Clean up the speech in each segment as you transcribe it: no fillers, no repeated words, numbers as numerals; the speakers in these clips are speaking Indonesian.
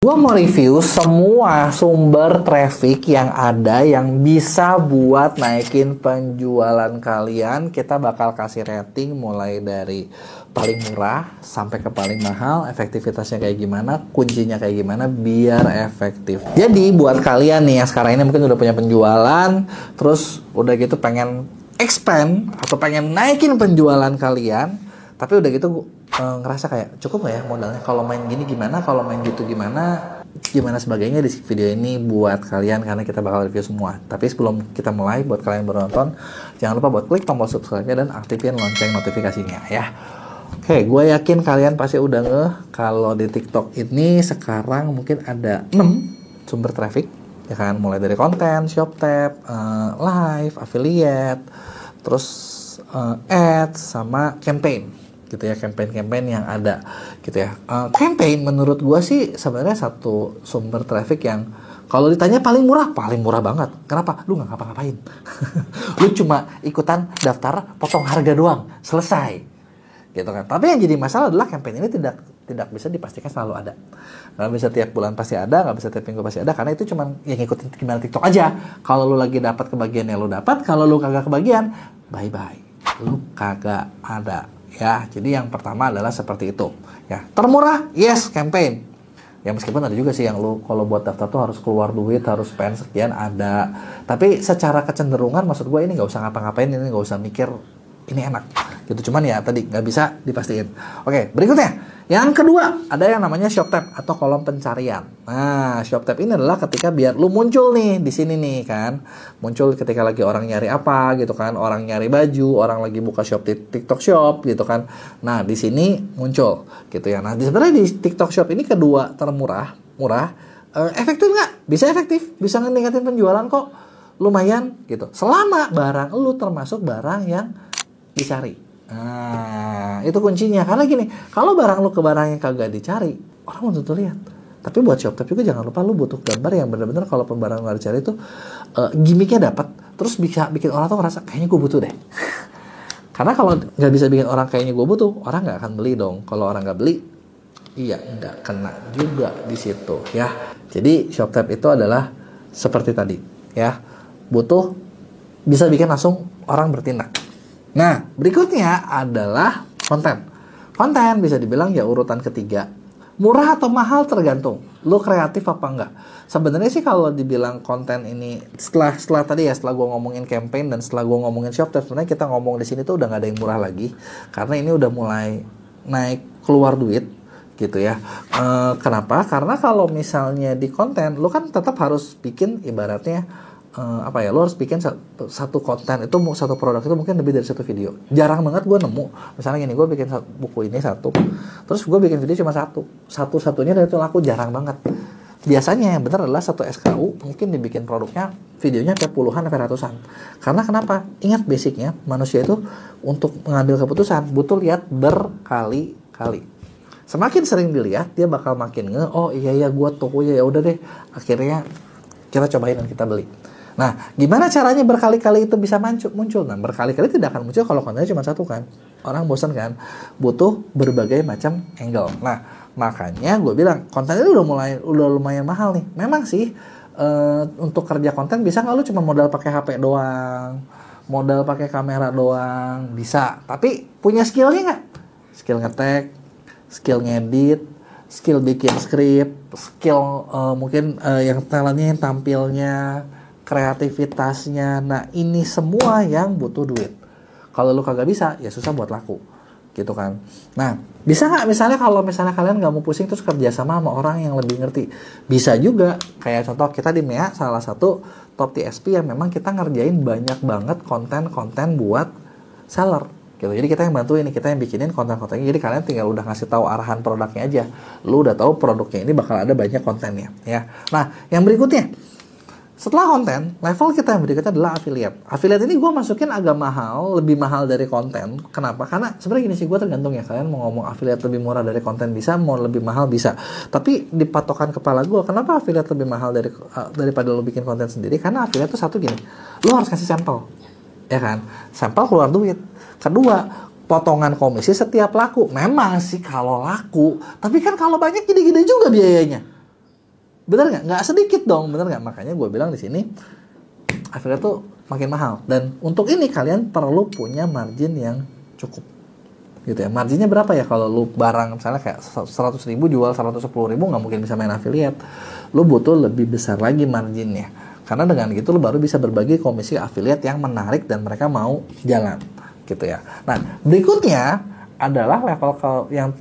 Gua mau review semua sumber traffic yang ada yang bisa buat naikin penjualan kalian. Kita bakal kasih rating mulai dari paling murah sampai ke paling mahal, efektivitasnya kayak gimana, kuncinya kayak gimana biar efektif. Jadi buat kalian nih yang sekarang ini mungkin udah punya penjualan, terus udah gitu pengen expand atau pengen naikin penjualan kalian, tapi udah gitu ngerasa kayak cukup gak ya modalnya, kalau main gini gimana, kalau main gitu gimana sebagainya. Di video ini buat kalian karena kita bakal review semua. Tapi sebelum kita mulai, buat kalian yang baru nonton, jangan lupa buat klik tombol subscribe-nya dan aktifin lonceng notifikasinya ya. Oke, gue yakin kalian pasti udah ngeh kalau di TikTok ini sekarang mungkin ada 6 sumber traffic ya kan, mulai dari konten, ShopTab, live, affiliate, terus ads sama campaign gitu ya, campaign yang ada gitu ya. Campaign menurut gua sih sebenarnya satu sumber traffic yang kalau ditanya paling murah banget. Kenapa? Lu nggak ngapa-ngapain. Lu cuma ikutan daftar potong harga doang, selesai gitu kan. Tapi yang jadi masalah adalah campaign ini tidak bisa dipastikan selalu ada. Nggak bisa tiap bulan pasti ada, nggak bisa tiap minggu pasti ada, karena itu cuma yang ngikutin gimana TikTok aja. Kalau lu lagi dapat kebagian ya lu dapat, kalau lu kagak kebagian, bye-bye. Lu kagak ada. Ya, jadi yang pertama adalah seperti itu. Ya, termurah, yes, campaign. Ya meskipun ada juga sih yang lu kalau buat daftar tuh harus keluar duit, harus spend sekian, ada. Tapi secara kecenderungan maksud gue ini nggak usah ngapa-ngapain, ini nggak usah mikir, ini enak. Gitu, cuman ya tadi nggak bisa dipastiin. Oke, berikutnya. Yang kedua, ada yang namanya ShopTab atau kolom pencarian. Nah, ShopTab ini adalah ketika biar lu muncul nih di sini nih kan. Muncul ketika lagi orang nyari apa gitu kan, orang nyari baju, orang lagi buka shop di TikTok Shop gitu kan. Nah, di sini muncul gitu ya. Nah, sebenarnya di TikTok Shop ini kedua termurah, efektif nggak? Bisa efektif, bisa meningkatin penjualan kok. Lumayan gitu. Selama barang lu termasuk barang yang dicari. Nah, itu kuncinya. Karena gini, kalau barang lu ke barang yang kagak dicari, orang mau tuh lihat. Tapi buat ShopTab juga jangan lupa lu butuh gambar yang benar-benar kalau barang nggak dicari itu gimmicknya dapat, terus bisa bikin orang tuh ngerasa kayaknya gue butuh deh. Karena kalau nggak bisa bikin orang kayaknya gue butuh, orang nggak akan beli dong. Kalau orang nggak beli, iya nggak kena juga di situ ya. Jadi ShopTab itu adalah seperti tadi ya, butuh bisa bikin langsung orang bertindak. Nah, berikutnya adalah konten. Konten bisa dibilang ya urutan ketiga. Murah atau mahal tergantung lu kreatif apa enggak. Sebenarnya sih kalau dibilang konten ini setelah tadi ya, setelah gue ngomongin campaign dan setelah gue ngomongin ShopTab, sebenarnya kita ngomong di sini tuh udah nggak ada yang murah lagi karena ini udah mulai naik keluar duit gitu ya. Kenapa? Karena kalau misalnya di konten lu kan tetap harus bikin ibaratnya lu harus bikin satu konten itu, satu produk itu mungkin lebih dari satu video. Jarang banget gue nemu misalnya gini, gue bikin buku ini satu, terus gue bikin video cuma satunya dan itu laku, jarang banget. Biasanya yang benar adalah satu SKU mungkin dibikin produknya, videonya sampai puluhan sampai ratusan. Karena kenapa? Ingat basicnya, manusia itu untuk mengambil keputusan butuh lihat berkali-kali. Semakin sering dilihat dia bakal makin oh iya gue toko ya udah deh, akhirnya kita cobain dan kita beli. Nah, gimana caranya berkali-kali itu bisa muncul? Nah, berkali-kali tidak akan muncul kalau kontennya cuma satu kan. Orang bosan kan? Butuh berbagai macam angle. Nah, makanya gue bilang konten itu udah lumayan mahal nih. Memang sih untuk kerja konten bisa nggak lu cuma modal pakai HP doang, modal pakai kamera doang, bisa. Tapi punya skillnya nggak? Skill ngetek, skill ngedit, skill bikin skrip, skill mungkin yang talentnya, yang tampilnya, kreativitasnya. Nah, ini semua yang butuh duit. Kalau lu kagak bisa, ya susah buat laku gitu kan. Nah, bisa nggak misalnya kalau misalnya kalian nggak mau pusing terus kerja sama orang yang lebih ngerti? Bisa juga. Kayak contoh kita di MEA, salah satu top TSP yang memang kita ngerjain banyak banget konten-konten buat seller gitu. Jadi kita yang bantuin, kita yang bikinin konten-kontennya. Jadi kalian tinggal udah ngasih tahu arahan produknya aja. Lu udah tahu produknya ini bakal ada banyak kontennya ya. Nah, yang berikutnya, setelah konten, level kita yang berikutnya adalah affiliate. Affiliate ini gue masukin agak mahal, lebih mahal dari konten. Kenapa? Karena sebenarnya gini sih, gue tergantung ya. Kalian mau ngomong affiliate lebih murah dari konten bisa, mau lebih mahal bisa. Tapi di patokan kepala gue, kenapa affiliate lebih mahal daripada lo bikin konten sendiri? Karena affiliate itu satu gini, lo harus kasih sampel, ya kan? Sampel keluar duit. Kedua, potongan komisi setiap laku. Memang sih kalau laku, tapi kan kalau banyak gede-gede juga biayanya. Bener nggak? Nggak sedikit dong, bener nggak? Makanya gue bilang di sini affiliate tuh makin mahal. Dan untuk ini kalian perlu punya margin yang cukup, gitu ya. Marginnya berapa ya? Kalau lu barang misalnya kayak 100.000 jual 110.000, nggak mungkin bisa main affiliate. Lu butuh lebih besar lagi marginnya. Karena dengan gitu lu baru bisa berbagi komisi affiliate yang menarik dan mereka mau jalan, gitu ya. Nah, berikutnya adalah level yang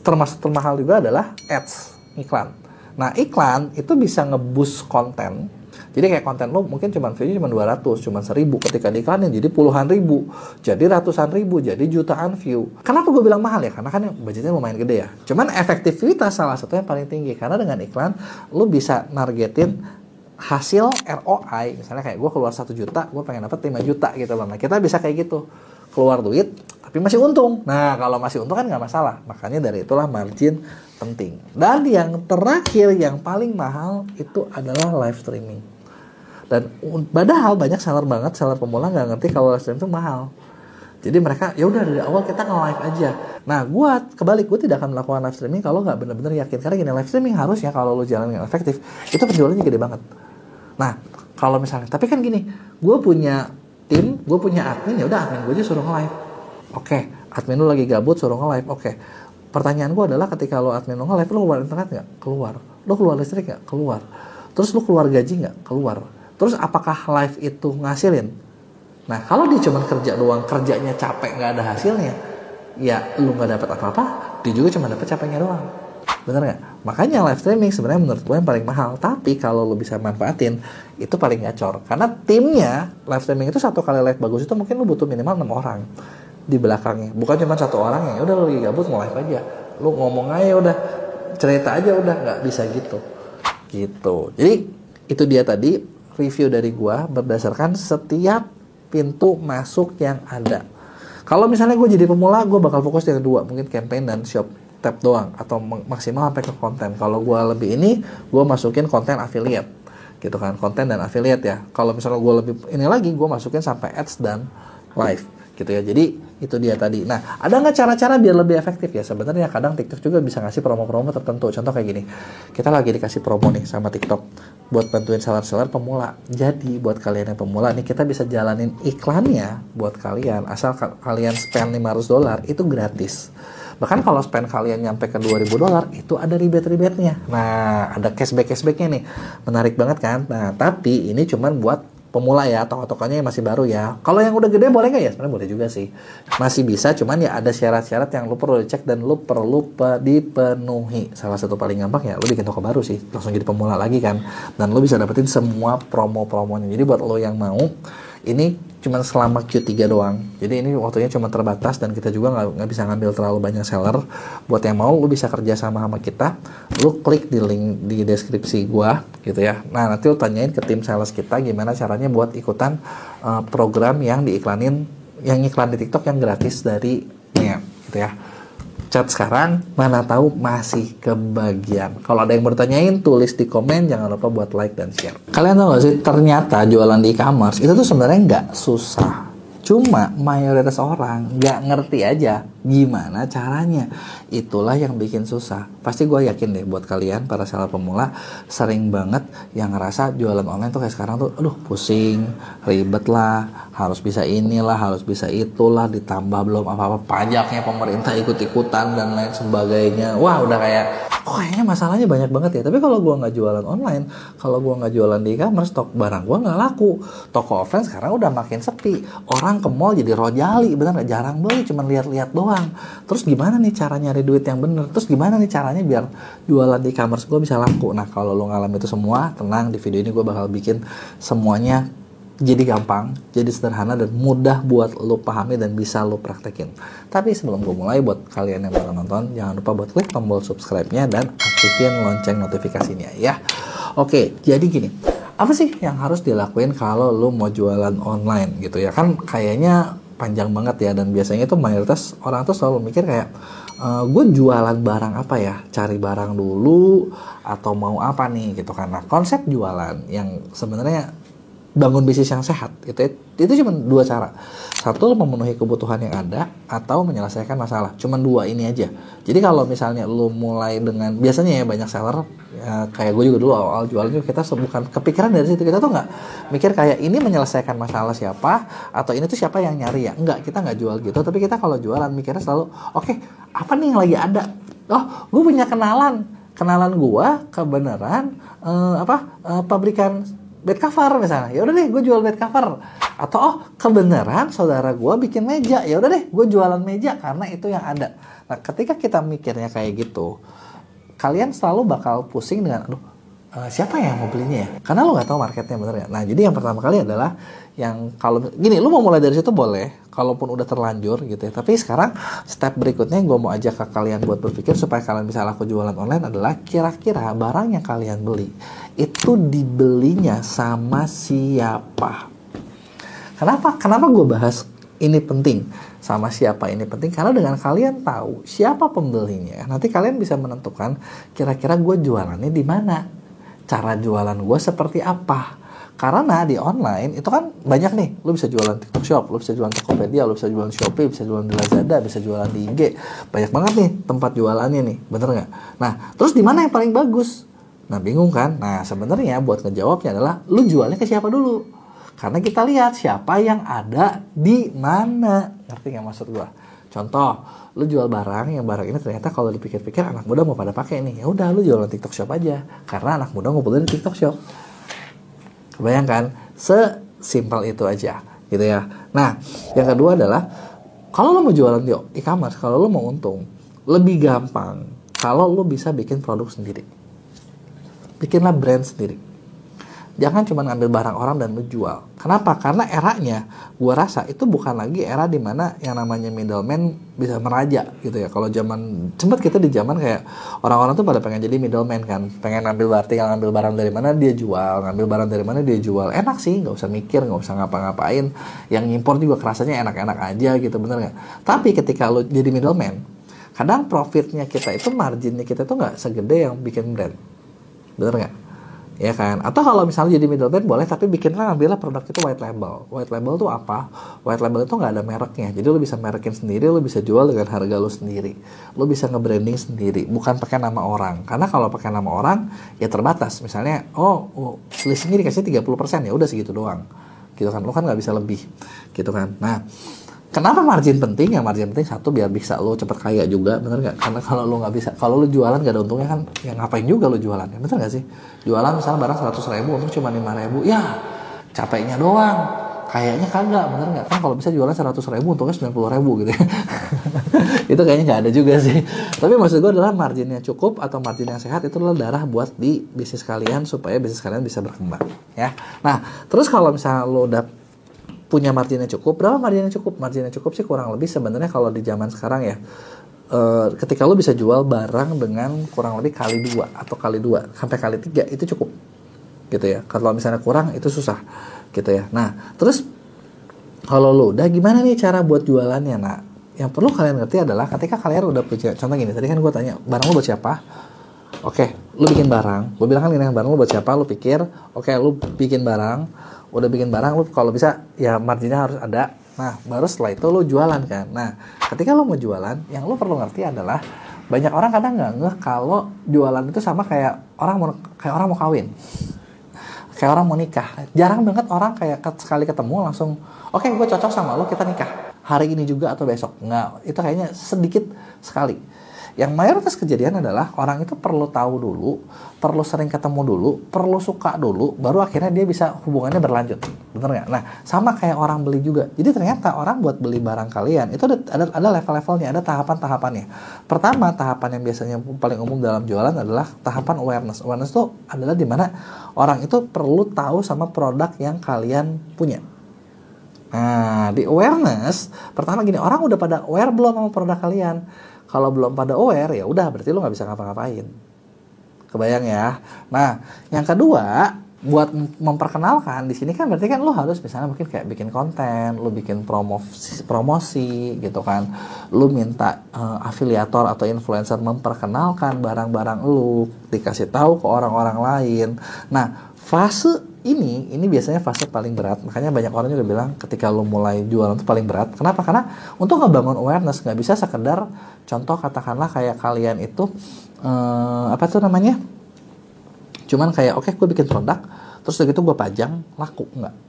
termasuk termahal juga adalah ads, iklan. Nah, iklan itu bisa nge-boost konten. Jadi kayak konten lo mungkin view-nya cuma 200, cuma 1000. Ketika diiklanin jadi puluhan ribu, jadi ratusan ribu, jadi jutaan view. Kenapa gue bilang mahal ya? Karena kan budgetnya lumayan gede ya. Cuman efektivitas salah satu yang paling tinggi. Karena dengan iklan lo bisa nargetin hasil ROI. Misalnya kayak gue keluar 1 juta, gue pengen dapat 5 juta gitu loh. Nah, kita bisa kayak gitu. Keluar duit, tapi masih untung. Nah, kalau masih untung kan nggak masalah. Makanya dari itulah margin penting. Dan yang terakhir, yang paling mahal itu adalah live streaming. Dan padahal banyak seller pemula nggak ngerti kalau live streaming itu mahal. Jadi mereka, ya udah dari awal kita nge-live aja. Nah, gue kebalik, gue tidak akan melakukan live streaming kalau nggak benar-benar yakin. Karena gini, live streaming harusnya kalau lo jalan yang efektif, itu penjualannya gede banget. Nah, kalau misalnya, tapi kan gini, gue punya tim, gue punya admin, ya udah admin gue aja suruh nge-live. Oke, admin lu lagi gabut suruh nge-live. Oke. Pertanyaan gue adalah ketika lo admin lo nge-live, lo keluar internet nggak? Keluar. Lo keluar listrik nggak? Keluar. Terus lo keluar gaji nggak? Keluar. Terus apakah live itu ngasilin? Nah, kalau dia cuma kerja doang, kerjanya capek nggak ada hasilnya, ya lu nggak dapat apa-apa, dia juga cuma dapat capeknya doang. Bener nggak? Makanya live streaming sebenarnya menurut gue yang paling mahal. Tapi kalau lu bisa manfaatin, itu paling gacor. Karena timnya live streaming itu 1 kali live bagus itu mungkin lu butuh minimal 6 orang di belakangnya. Bukan cuma 1 orang yang udah lu lagi gabut mau live aja, lu ngomong aja udah, cerita aja udah, nggak bisa gitu. Jadi itu dia tadi review dari gua berdasarkan setiap pintu masuk yang ada. Kalau misalnya gue jadi pemula, gue bakal fokus yang kedua, mungkin campaign dan shop tab doang, atau maksimal sampai ke konten. Kalau gue lebih ini, gue masukin konten affiliate, gitu kan, konten dan affiliate ya. Kalau misalnya gue lebih ini lagi, gue masukin sampai ads dan live, gitu ya. Jadi itu dia tadi. Nah, ada nggak cara-cara biar lebih efektif ya? Sebenarnya kadang TikTok juga bisa ngasih promo-promo tertentu. Contoh kayak gini, kita lagi dikasih promo nih sama TikTok buat bantuin seller-seller pemula. Jadi buat kalian yang pemula nih, kita bisa jalanin iklannya buat kalian. Asal kalian spend $500 itu gratis. Bahkan kalau spend kalian nyampe ke $2.000 itu ada rebate-rebate-nya. Nah, ada cashback-cashback-nya nih. Menarik banget kan? Nah, tapi ini cuman buat pemula ya, tokonya yang masih baru ya. Kalau yang udah gede boleh nggak ya? Sebenarnya boleh juga sih. Masih bisa, cuman ya ada syarat-syarat yang lu perlu dicek dan lu perlu dipenuhi. Salah satu paling gampang ya, lu bikin toko baru sih. Langsung jadi pemula lagi kan. Dan lu bisa dapetin semua promo-promonya. Jadi buat lo yang mau, ini cuma selama Q3 doang. Jadi ini waktunya cuma terbatas dan kita juga nggak bisa ngambil terlalu banyak seller. Buat yang mau, lu bisa kerja sama kita. Lu klik di link di deskripsi gua gitu ya. Nah, nanti lu tanyain ke tim sales kita gimana caranya buat ikutan program yang diiklanin, yang iklan di TikTok yang gratis dari Nia gitu ya. Chat sekarang, mana tahu masih kebagian. Kalau ada yang bertanyain, tulis di komen, jangan lupa buat like dan share. Kalian tahu gak sih, ternyata jualan di e-commerce itu tuh sebenarnya nggak susah. Cuma mayoritas orang nggak ngerti aja gimana caranya. Itulah yang bikin susah. Pasti gue yakin deh buat kalian para seller pemula sering banget yang ngerasa jualan online tuh kayak sekarang tuh aduh pusing, ribet lah, harus bisa inilah, harus bisa itulah, ditambah belum apa-apa pajaknya pemerintah ikut-ikutan dan lain sebagainya. Wah udah kayak kayaknya masalahnya banyak banget ya. Tapi kalau gue nggak jualan online, kalau gue nggak jualan di e-commerce, stok barang gue nggak laku. Toko offline sekarang udah makin sepi. Orang ke mall jadi rojali, bener nggak? Jarang beli, cuma lihat-lihat doang. Terus gimana nih cara nyari duit yang bener? Terus gimana nih caranya biar jualan di e-commerce gue bisa laku? Nah kalau lo ngalamin itu semua, tenang, di video ini gue bakal bikin semuanya jadi gampang, jadi sederhana dan mudah buat lo pahami dan bisa lo praktekin. Tapi sebelum gue mulai, buat kalian yang baru nonton, jangan lupa buat klik tombol subscribe-nya dan aktifin lonceng notifikasinya ya. Oke, jadi gini, apa sih yang harus dilakuin kalau lo mau jualan online gitu ya? Kan kayaknya panjang banget ya, dan biasanya tuh mayoritas orang tuh selalu mikir kayak gue jualan barang apa ya, cari barang dulu atau mau apa nih gitu kan. Nah konsep jualan yang sebenarnya bangun bisnis yang sehat itu cuma dua cara. Satu, lo memenuhi kebutuhan yang ada atau menyelesaikan masalah. Cuma dua ini aja. Jadi kalau misalnya lo mulai dengan, biasanya ya banyak seller ya, kayak gue juga dulu awal jualan itu kita bukan kepikiran dari situ, kita tuh nggak mikir kayak ini menyelesaikan masalah siapa atau ini tuh siapa yang nyari ya. Enggak, kita nggak jual gitu. Tapi kita kalau jualan mikirnya selalu oke, apa nih yang lagi ada? Oh, gue punya kenalan gue kebenaran pabrikan bed cover misalnya, ya udah deh gue jual bed cover. Atau oh kebenaran saudara gue bikin meja, ya udah deh gue jualan meja karena itu yang ada. Nah ketika kita mikirnya kayak gitu, kalian selalu bakal pusing dengan aduh siapa yang mau belinya ya, karena lo nggak tahu marketnya, bener ya. Nah jadi yang pertama kali adalah yang kalau gini, lo mau mulai dari situ boleh kalaupun udah terlanjur gitu ya. Tapi sekarang step berikutnya yang gue mau ajak ke kalian buat berpikir supaya kalian bisa laku jualan online adalah kira-kira barang yang kalian beli itu dibelinya sama siapa. Kenapa gue bahas ini penting, sama siapa ini penting? Karena dengan kalian tahu siapa pembelinya, nanti kalian bisa menentukan kira-kira gue jualannya di mana, cara jualan gue seperti apa. Karena di online itu kan banyak nih, lo bisa jualan TikTok Shop, lo bisa jualan Tokopedia, lo bisa jualan Shopee, bisa jualan di Lazada, bisa jualan di IG, banyak banget nih tempat jualannya nih, bener nggak? Nah terus di mana yang paling bagus? Nah bingung kan? Nah sebenarnya buat ngejawabnya adalah lo jualnya ke siapa dulu. Karena kita lihat siapa yang ada di mana. Ngerti nggak maksud gue? Contoh, lu jual barang, yang barang ini ternyata kalau dipikir-pikir anak muda mau pada pakai nih. Ya udah, lu jualan TikTok Shop aja. Karena anak muda ngumpulin di TikTok Shop. Kebayangkan? Sesimpel itu aja, gitu ya. Nah, yang kedua adalah kalau lu mau jualan di e-commerce, kalau lu mau untung, lebih gampang kalau lu bisa bikin produk sendiri. Bikinlah brand sendiri. Jangan cuma ngambil barang orang dan lu jual. Kenapa? Karena eranya gue rasa itu bukan lagi era dimana yang namanya middleman bisa meraja gitu ya. Kalau zaman sempat kita di zaman kayak orang-orang tuh pada pengen jadi middleman kan, pengen ngambil barang dari mana dia jual, ngambil barang dari mana dia jual. Enak sih, nggak usah mikir, nggak usah ngapa-ngapain. Yang ngimpor juga kerasanya enak-enak aja gitu, bener nggak? Tapi ketika lo jadi middleman, kadang profitnya kita itu, marginnya kita itu nggak segede yang bikin brand, bener nggak? Ya kan? Atau kalau misalnya jadi middleman boleh, tapi bikinlah, ambillah produk itu white label. White label itu apa? White label itu nggak ada mereknya, jadi lo bisa merekin sendiri, lo bisa jual dengan harga lo sendiri, lo bisa nge-branding sendiri, bukan pakai nama orang. Karena kalau pakai nama orang ya terbatas. Misalnya selisihnya dikasih 30%, ya udah segitu doang, gitu kan? Lo kan nggak bisa lebih, gitu kan? Nah, kenapa margin penting? Ya margin penting satu, biar bisa lo cepet kaya juga, bener nggak? Karena kalau lo nggak bisa, kalau lo jualan nggak ada untungnya kan, ya ngapain juga lo jualan, ya bener nggak sih? Jualan misalnya barang 100.000, untung cuma 5.000, ya capeknya doang, kayaknya kagak, bener nggak? Kan kalau bisa jualan 100.000, untungnya 90.000 gitu ya. Itu kayaknya nggak ada juga sih. Tapi maksud gue adalah marginnya cukup atau margin yang sehat itu adalah darah buat di bisnis kalian supaya bisnis kalian bisa berkembang, ya. Nah, terus kalau misalnya lo udah punya marginnya cukup, berapa marginnya cukup? Marginnya cukup sih kurang lebih sebenarnya kalau di zaman sekarang ya, ketika lo bisa jual barang dengan kurang lebih kali 2 atau kali 2 sampai kali 3 itu cukup, gitu ya. Kalau misalnya kurang itu susah, gitu ya. Nah, terus kalau lo udah gimana nih cara buat jualannya? Nah, yang perlu kalian ngerti adalah ketika kalian udah punya, contoh gini, tadi kan gue tanya barang lo buat siapa? Oke, lo bikin barang, gue bilang kan ini barang lo buat siapa? Lo pikir, oke, lo bikin barang. Udah bikin barang, lu kalau bisa ya marginnya harus ada. Nah baru setelah itu lu jualan kan. Nah ketika lu mau jualan, yang lu perlu ngerti adalah banyak orang kadang nggak ngeh kalau jualan itu sama kayak orang mau kawin, kayak orang mau nikah. Jarang banget orang kayak sekali ketemu langsung oke, gue cocok sama lo, kita nikah hari ini juga atau besok. Nggak, itu kayaknya sedikit sekali. Yang mayoritas kejadian adalah orang itu perlu tahu dulu, perlu sering ketemu dulu, perlu suka dulu, baru akhirnya dia bisa hubungannya berlanjut. Bener nggak? Nah, sama kayak orang beli juga. Jadi ternyata orang buat beli barang kalian itu ada level-levelnya, ada tahapan-tahapannya. Pertama, tahapan yang biasanya paling umum dalam jualan adalah tahapan awareness. Awareness itu adalah dimana orang itu perlu tahu sama produk yang kalian punya. Nah, di awareness, pertama gini, orang udah pada aware belum sama produk kalian? Kalau belum pada aware, ya udah berarti lo nggak bisa ngapa-ngapain. Kebayang ya? Nah, yang kedua, buat memperkenalkan di sini kan berarti kan lo harus misalnya mungkin kayak bikin konten, lo bikin promosi gitu kan. Lo minta afiliator atau influencer memperkenalkan barang-barang lo, dikasih tahu ke orang-orang lain. Nah, fase ini biasanya fase paling berat. Makanya banyak orang juga bilang ketika lo mulai jualan itu paling berat. Kenapa? Karena untuk ngebangun awareness nggak bisa sekedar contoh katakanlah kayak kalian itu apa tuh namanya? Cuman kayak oke, gue bikin produk, terus begitu gue pajang laku, nggak.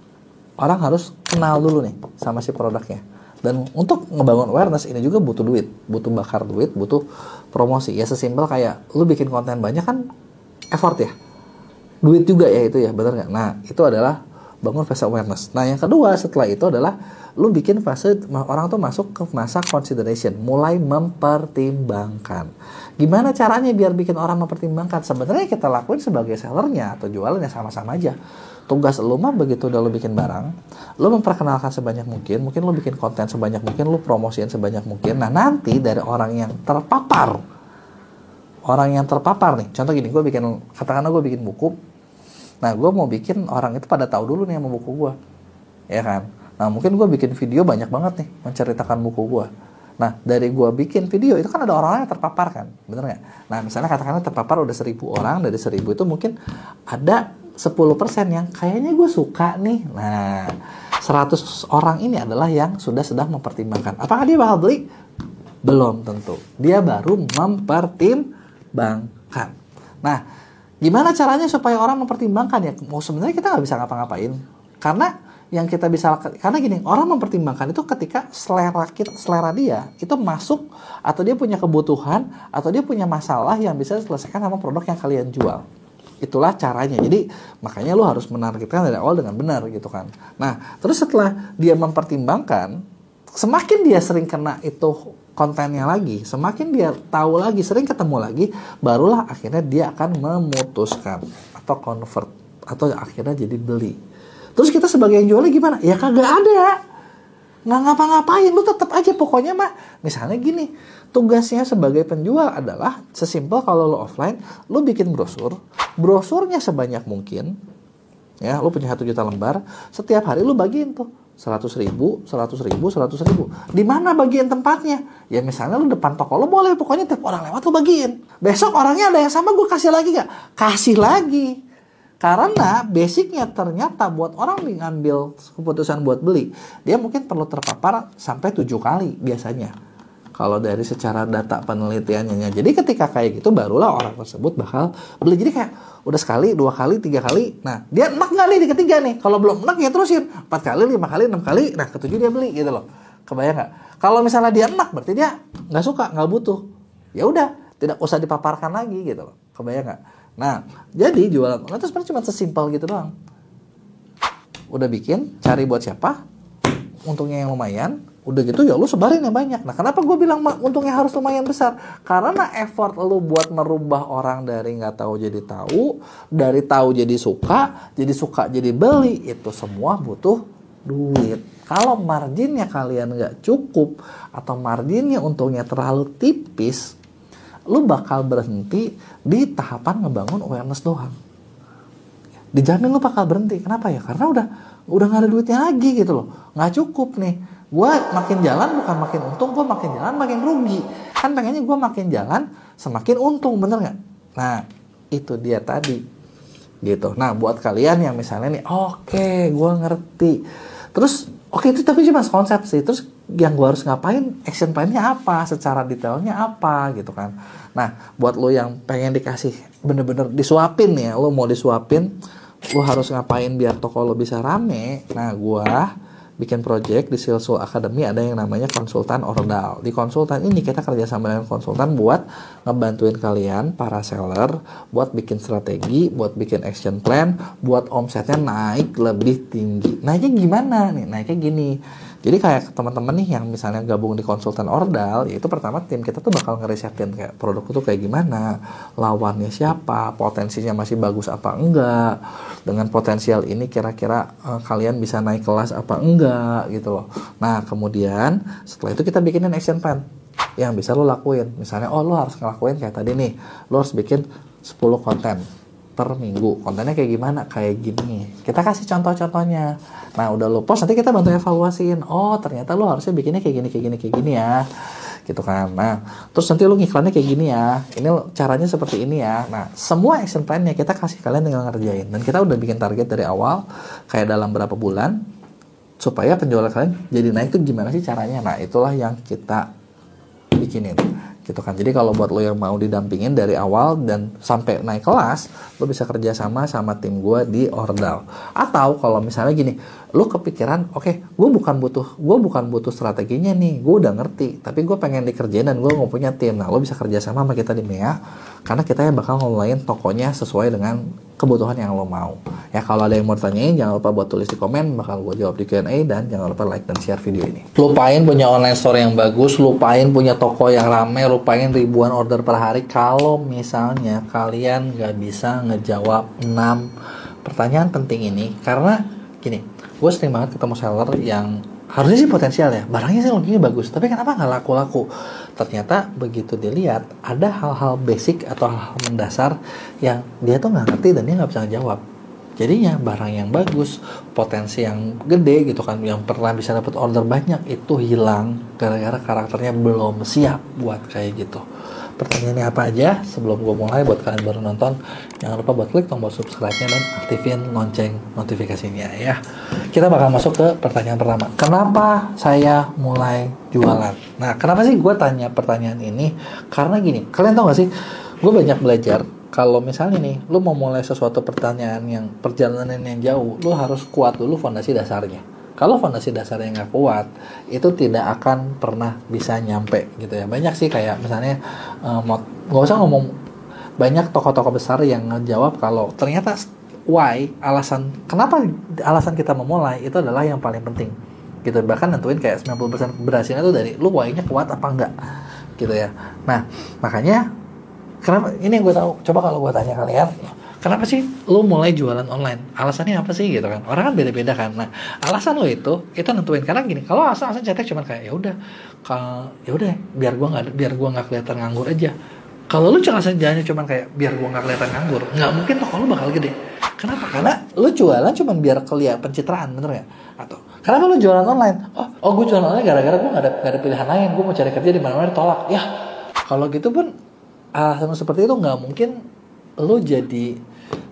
Orang harus kenal dulu nih sama si produknya. Dan untuk ngebangun awareness ini juga butuh duit, butuh bakar duit, butuh promosi. Ya sesimpel kayak lu bikin konten banyak kan effort ya. Duit juga ya itu ya, bener nggak? Nah itu adalah bangun fase awareness. Nah yang kedua setelah itu adalah lu bikin fase orang tuh masuk ke masa consideration, mulai mempertimbangkan. Gimana caranya biar bikin orang mempertimbangkan? Sebenarnya kita lakuin sebagai sellernya atau jualannya sama-sama aja. Tugas lu mah begitu udah lu bikin barang, lu memperkenalkan sebanyak mungkin lu bikin konten sebanyak mungkin, lu promosiin sebanyak mungkin. Nah nanti dari orang yang terpapar nih, contoh gini, katakanlah gue bikin buku. Nah gue mau bikin orang itu pada tahu dulu nih sama buku gue, ya kan. Nah mungkin gue bikin video banyak banget nih menceritakan buku gue. Nah dari gue bikin video itu kan ada orang yang terpapar kan, bener nggak? Nah misalnya katakanlah terpapar udah 1.000 orang, dari 1.000 itu mungkin ada 10% yang kayaknya gue suka nih. Nah 100 orang ini adalah yang sudah sedang mempertimbangkan. Apakah dia bakal beli? Belum tentu. Dia baru mempertimbangkan. Nah, gimana caranya supaya orang mempertimbangkan ya? Mau sebenarnya kita nggak bisa ngapa-ngapain. Karena gini, orang mempertimbangkan itu ketika selera dia itu masuk, atau dia punya kebutuhan, atau dia punya masalah yang bisa diselesaikan sama produk yang kalian jual. Itulah caranya. Jadi makanya lu harus menargetkan dari awal dengan benar gitu kan. Nah, terus setelah dia mempertimbangkan, semakin dia sering kena itu kontennya lagi, semakin dia tahu lagi, sering ketemu lagi, barulah akhirnya dia akan memutuskan atau convert atau akhirnya jadi beli. Terus kita sebagai yang jualnya gimana? Ya kagak ada. Nggak ngapa-ngapain, lu tetap aja pokoknya mah. Misalnya gini, tugasnya sebagai penjual adalah sesimpel kalau lu offline, lu bikin brosurnya sebanyak mungkin, ya, lu punya 1 juta lembar, setiap hari lu bagiin tuh 100.000. Di mana bagian tempatnya? Ya misalnya lu depan toko lu boleh, pokoknya tiap orang lewat lu bagiin. Besok orangnya ada yang sama, gue kasih lagi gak? Kasih lagi. Karena basicnya ternyata buat orang yang ngambil keputusan buat beli, dia mungkin perlu terpapar sampai 7 kali biasanya. Kalau dari secara data penelitiannya. Jadi ketika kayak gitu barulah orang tersebut bakal beli. Jadi kayak udah sekali, 2 kali, 3 kali. Nah dia enak gak nih di ketiga nih? Kalau belum enak ya terusin 4 kali, 5 kali, 6 kali. Nah ke-7 dia beli gitu loh. Kebayang gak? Kalau misalnya dia enak berarti dia gak suka, gak butuh. Ya udah, tidak usah dipaparkan lagi gitu loh. Kebayang gak? Nah, jadi jualan online itu sebenarnya cuma sesimpel gitu doang. Udah bikin, cari buat siapa, untungnya yang lumayan, udah gitu ya lu sebarin yang banyak. Nah, kenapa gue bilang untungnya harus lumayan besar? Karena effort lu buat merubah orang dari nggak tahu jadi tahu, dari tahu jadi suka jadi beli, itu semua butuh duit. Kalau marginnya kalian nggak cukup atau marginnya untungnya terlalu tipis, lu bakal berhenti di tahapan ngebangun awareness doang. Dijamin lu bakal berhenti. Kenapa ya? Karena udah nggak ada duitnya lagi gitu loh. Nggak cukup nih. Gue makin jalan bukan makin untung, gue makin jalan makin rugi. Kan pengennya gue makin jalan semakin untung, bener nggak? Nah, itu dia tadi. Gitu. Nah, buat kalian yang misalnya nih, oke, gue ngerti. Terus, oke, itu tapi cuma konsep sih. Terus yang gue harus ngapain, action plan-nya apa, secara detailnya apa gitu kan. Nah buat lo yang pengen dikasih bener-bener disuapin ya, lo mau disuapin, lo harus ngapain biar toko lo bisa rame. Nah gue bikin project di Salesforce Academy, ada yang namanya konsultan ordal. Di konsultan ini kita kerjasama dengan konsultan buat ngebantuin kalian para seller buat bikin strategi, buat bikin action plan, buat omsetnya naik lebih tinggi. Naiknya gimana nih? Naiknya gini. Jadi kayak teman-teman nih yang misalnya gabung di konsultan ordal, yaitu pertama tim kita tuh bakal ngerisetin kayak produk itu kayak gimana, lawannya siapa, potensinya masih bagus apa enggak, dengan potensial ini kira-kira kalian bisa naik kelas apa enggak gitu loh. Nah kemudian setelah itu kita bikinin action plan yang bisa lo lakuin. Misalnya lo harus ngelakuin kayak tadi nih, lo harus bikin 10 konten per minggu. Kontennya kayak gimana? Kayak gini. Kita kasih contoh-contohnya. Nah, udah lo post, nanti kita bantu evaluasiin. Oh, ternyata lo harusnya bikinnya kayak gini ya. gitu kan. Nah, terus nanti lu ngiklannya kayak gini ya, ini caranya seperti ini ya. Nah, semua action plan-nya kita kasih kalian tinggal ngerjain, dan kita udah bikin target dari awal kayak dalam berapa bulan supaya penjualan kalian jadi naik tuh gimana sih caranya. Nah, itulah yang kita bikinin gitu kan. Jadi kalau buat lo yang mau didampingin dari awal dan sampai naik kelas, lo bisa kerja sama tim gue di Ordal. Atau kalau misalnya gini, lo kepikiran, oke, gue bukan butuh strateginya nih, gue udah ngerti, tapi gue pengen dikerjain dan gue mau punya tim. Nah, lo bisa kerja sama kita di MEA, karena kita yang bakal ngelola tokonya sesuai dengan kebutuhan yang lo mau. Ya, kalau ada yang mau tanyain, jangan lupa buat tulis di komen, bakal gue jawab di Q&A, dan jangan lupa like dan share video ini. Lupain punya online store yang bagus, lupain punya toko yang rame, lupain ribuan order per hari kalau misalnya kalian nggak bisa ngejawab 6 pertanyaan penting ini. Karena gini, gue sering banget ketemu seller yang harusnya sih potensial ya, barangnya sih loginya bagus, tapi kenapa nggak laku-laku? Ternyata begitu dilihat, ada hal-hal basic atau hal-hal mendasar yang dia tuh nggak ngerti dan dia nggak bisa ngejawab. Jadinya barang yang bagus, potensi yang gede gitu kan, yang pernah bisa dapat order banyak, itu hilang gara-gara karakternya belum siap buat kayak gitu. Pertanyaannya apa aja? Sebelum gue mulai, buat kalian baru nonton, jangan lupa buat klik tombol subscribe-nya dan aktifin lonceng notifikasinya ya. Kita bakal masuk ke pertanyaan pertama. Kenapa saya mulai jualan? Nah, kenapa sih gue tanya pertanyaan ini? Karena gini, kalian tau gak sih, gue banyak belajar kalau misalnya nih, lu mau mulai sesuatu pertanyaan yang perjalanan yang jauh, lu harus kuat dulu fondasi dasarnya. Kalau fondasi dasarnya nggak kuat, itu tidak akan pernah bisa nyampe gitu ya. Banyak sih kayak misalnya, nggak usah ngomong, banyak tokoh-tokoh besar yang ngejawab kalau ternyata kenapa alasan kita memulai itu adalah yang paling penting gitu. Bahkan nentuin kayak 90% keberhasilan itu dari lu why-nya kuat apa enggak gitu ya. Nah, makanya kenapa ini yang gue tahu, coba kalau gue tanya kalian, kenapa sih lu mulai jualan online? Alasannya apa sih gitu kan? Orang kan beda-beda kan. Nah, alasan lo itu nentuin. Karena gini, kalau alasan cetek cuma kayak ya udah biar gua nggak kelihatan nganggur aja. Kalau lu alasan jalannya cuma kayak biar gua nggak kelihatan nganggur, nggak mungkin toko lu bakal gede. Kenapa? Karena lu jualan cuma biar kelihatan pencitraan, bener ya? Atau kenapa lu jualan online? Oh gue jualan online gara-gara gue nggak ada pilihan lain. Gue mau cari kerja di mana-mana ditolak. Ya, kalau gitu pun alasan seperti itu nggak mungkin lo jadi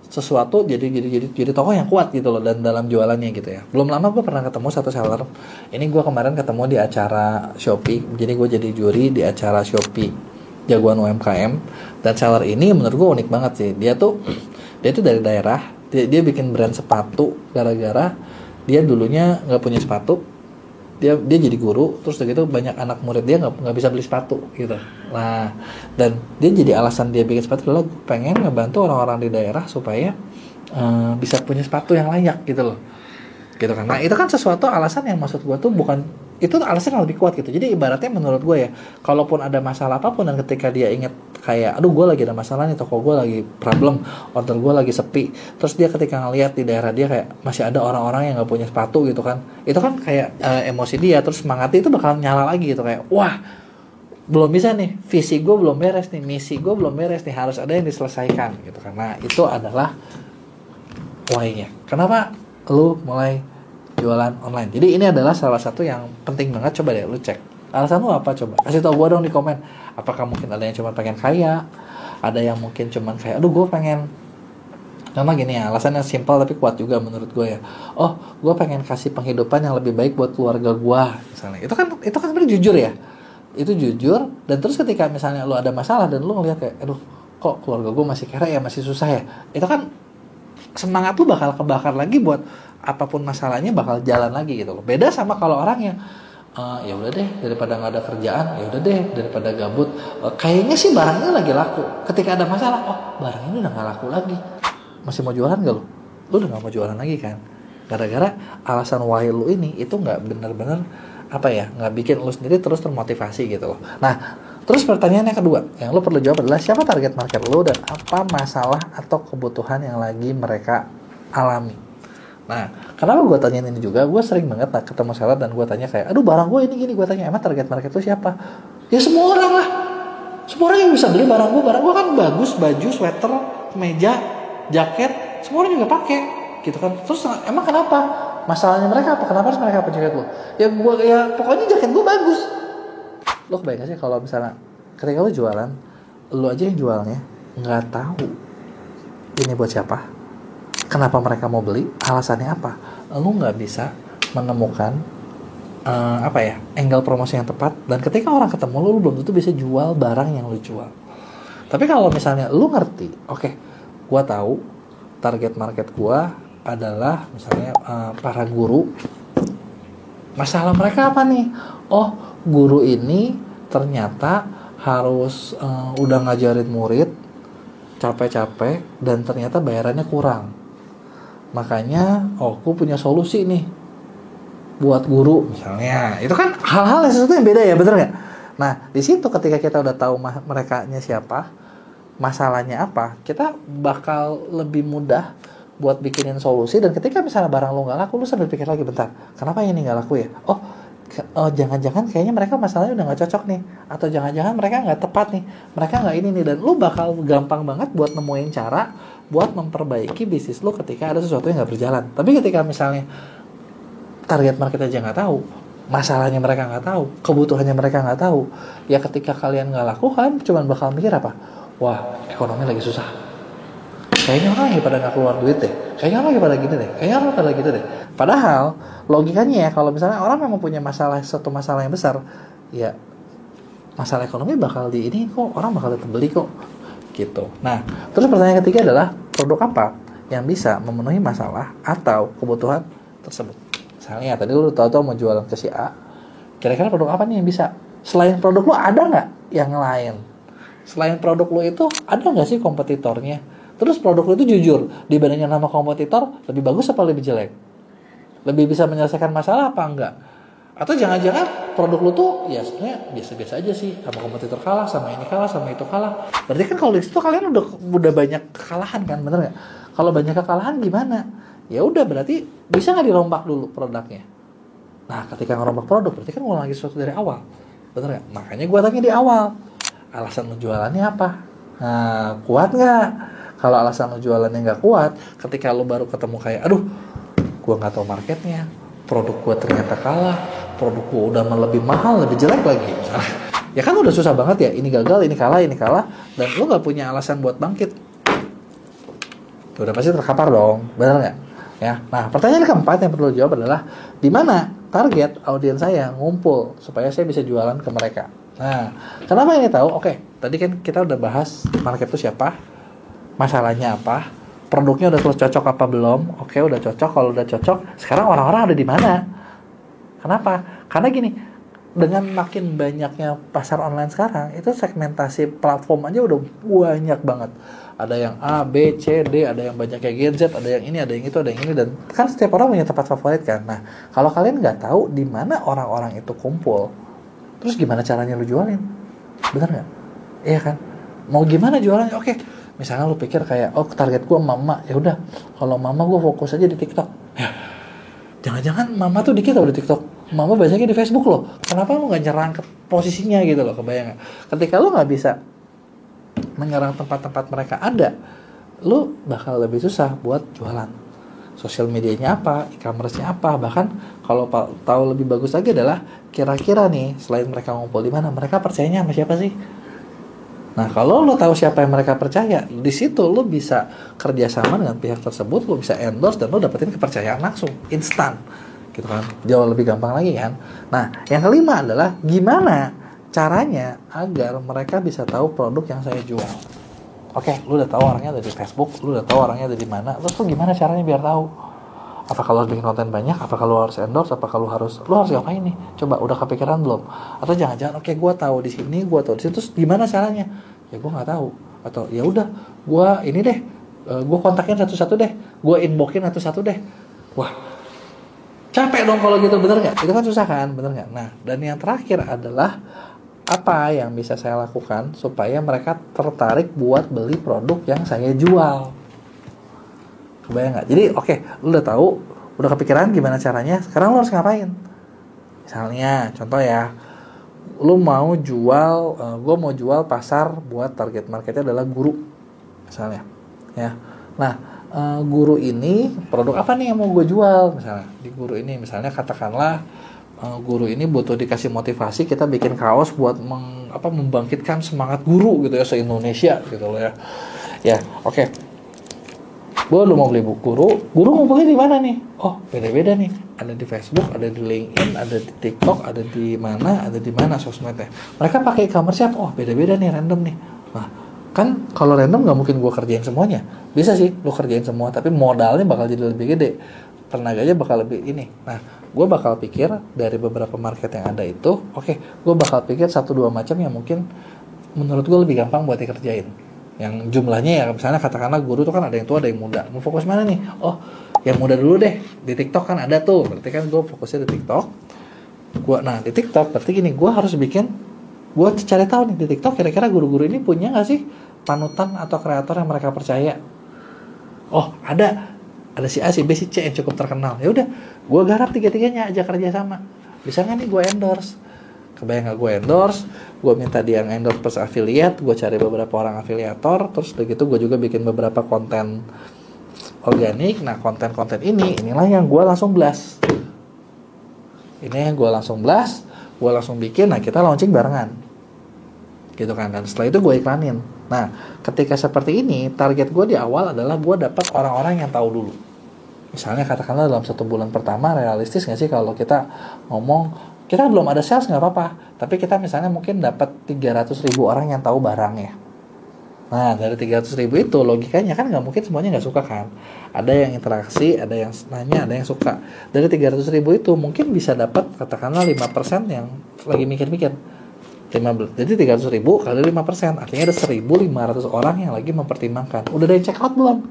sesuatu jadi toko yang kuat gitu loh, dan dalam jualannya gitu ya. Belum lama gue pernah ketemu satu seller. Ini gue kemarin ketemu di acara Shopee. Jadi gue jadi juri di acara Shopee Jagoan UMKM, dan seller ini menurut gue unik banget sih. Dia tuh dari daerah. Dia bikin brand sepatu gara-gara dia dulunya nggak punya sepatu. Dia jadi guru, terus begitu banyak anak murid dia nggak bisa beli sepatu gitu. Nah, dan dia jadi alasan dia bikin sepatu adalah pengen ngebantu orang-orang di daerah supaya bisa punya sepatu yang layak gitu loh, gitu kan. Nah, itu kan sesuatu alasan yang maksud gue tuh bukan, itu alasan yang lebih kuat gitu. Jadi ibaratnya menurut gue ya, kalaupun ada masalah apapun dan ketika dia inget kayak, aduh gue lagi ada masalah nih, toko gue lagi problem, order gue lagi sepi, terus dia ketika ngeliat di daerah dia kayak masih ada orang-orang yang nggak punya sepatu gitu kan, itu kan kayak emosi dia, terus semangatnya itu bakal nyala lagi gitu, kayak wah belum bisa nih, visi gue belum beres nih, misi gue belum beres nih, harus ada yang diselesaikan gitu kan. Nah, itu adalah why-nya kenapa lu mulai jualan online. Jadi ini adalah salah satu yang penting banget. Coba deh lu cek alasan lu apa, coba kasih tau gue dong di komen. Apakah mungkin ada yang cuma pengen kaya, ada yang mungkin cuma kayak aduh gue pengen, nama gini ya, alasannya simpel tapi kuat juga menurut gue ya. Oh, gue pengen kasih penghidupan yang lebih baik buat keluarga gue misalnya. Itu kan sebenarnya jujur ya, itu jujur. Dan terus ketika misalnya lu ada masalah dan lu ngeliat kayak aduh kok keluarga gue masih kere ya, masih susah ya, itu kan semangat lu bakal kebakar lagi buat apapun masalahnya bakal jalan lagi gitu loh. Beda sama kalau orang yang ya udah deh daripada nggak ada kerjaan, ya udah deh daripada gabut, kayaknya sih barangnya lagi laku. Ketika ada masalah, oh barang ini udah nggak laku lagi, masih mau jualan gak lu? Lu udah nggak mau jualan lagi kan? Gara-gara alasan why lu ini itu nggak bener-bener nggak bikin lu sendiri terus termotivasi gitu loh. Nah, terus pertanyaan yang kedua yang lu perlu jawab adalah siapa target market lu dan apa masalah atau kebutuhan yang lagi mereka alami. Nah, kenapa gue tanyain ini juga? Gue sering banget ketemu seller dan gue tanya kayak, aduh barang gue ini gini. Gue tanya, emang target market lu siapa? Ya semua orang lah. Semua orang yang bisa beli barang gue. Barang gue kan bagus, baju, sweater, kemeja, jaket, semua orang juga pakai, gitu kan. Terus emang kenapa? Masalahnya mereka apa? Kenapa harus mereka pakai jaket lu? Ya pokoknya jaket gue bagus. Lo kebayang gak sih kalau misalnya ketika lo jualan, lo aja yang jualnya nggak tahu ini buat siapa, kenapa mereka mau beli, alasannya apa, lo nggak bisa menemukan angle promosi yang tepat, dan ketika orang ketemu lo belum tentu bisa jual barang yang lo jual. Tapi kalau misalnya lo ngerti, oke, gua tahu target market gua adalah misalnya para guru. Masalah mereka apa nih? Oh, guru ini ternyata harus udah ngajarin murid capek-capek dan ternyata bayarannya kurang. Makanya, aku punya solusi nih buat guru misalnya. Itu kan hal-hal yang sesuatu yang beda ya, bener nggak? Nah, di situ ketika kita udah tahu merekanya siapa, masalahnya apa, kita bakal lebih mudah buat bikinin solusi. Dan ketika misalnya barang lo nggak laku, lo sambil pikir lagi, bentar, kenapa ini nggak laku ya? Oh, jangan-jangan kayaknya mereka masalahnya udah nggak cocok nih, atau jangan-jangan mereka nggak tepat nih, mereka nggak ini nih. Dan lo bakal gampang banget buat nemuin cara buat memperbaiki bisnis lo ketika ada sesuatu yang nggak berjalan. Tapi ketika misalnya target market aja nggak tahu, masalahnya mereka nggak tahu, kebutuhannya mereka nggak tahu, ya ketika kalian nggak laku, kalian cuma bakal mikir apa? Wah, ekonomi lagi susah, kayaknya orang lagi pada nggak keluar duit deh, kayaknya orang lagi pada gini deh, kayaknya orang pada gitu deh. Padahal logikanya ya, kalau misalnya orang memang punya satu masalah yang besar, ya masalah ekonomi bakal di ini kok, orang bakal tetap beli kok gitu. Nah, terus pertanyaan ketiga adalah produk apa yang bisa memenuhi masalah atau kebutuhan tersebut. Misalnya tadi lu tahu mau jualan ke si A, kira-kira produk apa nih yang bisa? Selain produk lu ada nggak yang lain? Selain produk lu itu ada nggak sih kompetitornya? Terus produk lu itu jujur dibandingkan sama kompetitor, lebih bagus apa lebih jelek? Lebih bisa menyelesaikan masalah apa enggak? Atau jangan-jangan produk lu tuh ya sebenarnya biasa-biasa aja sih, sama kompetitor kalah, sama ini kalah, sama itu kalah. Berarti kan kalau di situ kalian udah banyak kekalahan kan, bener nggak? Kalau banyak kekalahan gimana? Ya udah, berarti bisa nggak dirombak dulu produknya? Nah, ketika ngerombak produk berarti kan ngulang lagi sesuatu dari awal, bener nggak? Makanya gue tanya di awal, alasan lu jualannya apa? Nah, kuat nggak? Kalau alasan lu jualannya nggak kuat, ketika lu baru ketemu kayak, aduh, gue nggak tahu marketnya, produk gue ternyata kalah, produk gue udah lebih mahal, lebih jelek lagi, ya kan udah susah banget ya, ini gagal, ini kalah, dan lu nggak punya alasan buat bangkit, udah pasti terkapar dong, bener nggak? Ya, nah pertanyaan keempat yang perlu dijawab adalah di mana target audiens saya ngumpul supaya saya bisa jualan ke mereka. Nah, kenapa ini tahu? Oke, tadi kan kita udah bahas market itu siapa, masalahnya apa, produknya udah terus cocok apa belum? Oke, udah cocok. Kalau udah cocok, sekarang orang-orang ada di mana? Kenapa? Karena gini, dengan makin banyaknya pasar online sekarang, itu segmentasi platform aja udah banyak banget. Ada yang A, B, C, D, ada yang banyak kayak Gen Z, ada yang ini, ada yang itu, ada yang ini, dan kan setiap orang punya tempat favorit kan. Nah, kalau kalian nggak tahu di mana orang-orang itu kumpul, terus gimana caranya lu jualin? Bener nggak? Iya kan? Mau gimana jualannya? Oke, misalnya lu pikir kayak, oh target gua mama, ya udah, kalau mama gua fokus aja di TikTok. Ya, jangan-jangan mama tuh dikit loh di TikTok, mama biasanya di Facebook loh. Kenapa lu nggak nyerang ke posisinya gitu loh? Kebayang nggak? Ketika lu nggak bisa menyerang tempat-tempat mereka ada, lu bakal lebih susah buat jualan. Sosial medianya apa, e-commerce-nya apa, bahkan kalau tahu lebih bagus lagi adalah kira-kira nih selain mereka ngumpul di mana, mereka percayanya sama siapa sih? Nah, kalau lo tahu siapa yang mereka percaya, di situ lo bisa kerjasama dengan pihak tersebut, lo bisa endorse dan lo dapetin kepercayaan langsung, instan, gitu kan? Jauh lebih gampang lagi kan? Nah, yang kelima adalah gimana caranya agar mereka bisa tahu produk yang saya jual. Oke, lo udah tahu orangnya ada di Facebook, lo udah tahu orangnya ada di mana, terus lo gimana caranya biar tahu? Apa kalau harus bikin konten banyak? Apa kalau harus endorse? Apa kalau lo harus ngapain nih? Coba udah kepikiran belum? Atau jangan-jangan oke, gue tahu di sini, gue tahu di situ, terus gimana caranya? Ya gue nggak tahu. Atau ya udah, gue ini deh, gue kontakin satu-satu deh, gue inboxin satu-satu deh. Wah, capek dong kalau gitu, bener nggak? Itu kan susah kan, bener nggak? Nah, dan yang terakhir adalah apa yang bisa saya lakukan supaya mereka tertarik buat beli produk yang saya jual. Kebayang nggak? Jadi oke, lu udah tahu, udah kepikiran gimana caranya, sekarang lu harus ngapain? Misalnya, contoh ya, lu mau jual, gue mau jual pasar buat target marketnya adalah guru, misalnya, ya. Nah, guru ini produk apa nih yang mau gue jual? Misalnya di guru ini, misalnya katakanlah guru ini butuh dikasih motivasi, kita bikin kaos buat membangkitkan semangat guru gitu ya se-Indonesia gitu loh ya. Ya, oke. Gue udah mau beli buku guru ngumpulnya di mana nih? Oh, beda-beda nih. Ada di Facebook, ada di LinkedIn, ada di TikTok, ada di mana sosmednya. Mereka pakai e-commerce siapa? Oh, beda-beda nih, random nih. Nah, kan kalau random nggak mungkin gue kerjain semuanya. Bisa sih lu kerjain semua, tapi modalnya bakal jadi lebih gede. Tenaganya bakal lebih ini. Nah, gue bakal pikir dari beberapa market yang ada itu, gue bakal pikir 1-2 macam yang mungkin menurut gue lebih gampang buat dikerjain. Yang jumlahnya ya, misalnya katakanlah guru tuh kan ada yang tua, ada yang muda. Mau fokus mana nih? Oh, yang muda dulu deh. Di TikTok kan ada tuh. Berarti kan gue fokusnya di TikTok. Di TikTok berarti gini, gue cari tahu nih di TikTok kira-kira guru-guru ini punya nggak sih panutan atau kreator yang mereka percaya. Oh, ada si A, si B, si C yang cukup terkenal. Ya udah, gue garap tiga-tiganya aja kerja sama. Bisa nggak nih gue endorse? Kebayang nggak gue endorse? Gue minta dia endorse plus affiliate. Gue cari beberapa orang afiliator. Terus begitu gue juga bikin beberapa konten organik. Nah, konten-konten inilah yang gue langsung blast. Gue langsung bikin. Nah, kita launching barengan, gitu kan. Dan setelah itu gue iklanin. Nah, ketika seperti ini, target gue di awal adalah gue dapat orang-orang yang tahu dulu. Misalnya katakanlah dalam 1 bulan pertama, realistis nggak sih kalau kita ngomong kita belum ada sales nggak apa-apa, tapi kita misalnya mungkin dapat 300.000 orang yang tahu barangnya. Nah, dari 300.000 itu logikanya kan nggak mungkin semuanya nggak suka kan. Ada yang interaksi, ada yang nanya, ada yang suka. Dari 300.000 itu mungkin bisa dapat katakanlah 5% yang lagi mikir-mikir. 15. Jadi 300.000 kali 5%, artinya ada 1.500 orang yang lagi mempertimbangkan. Udah ada yang check out belum?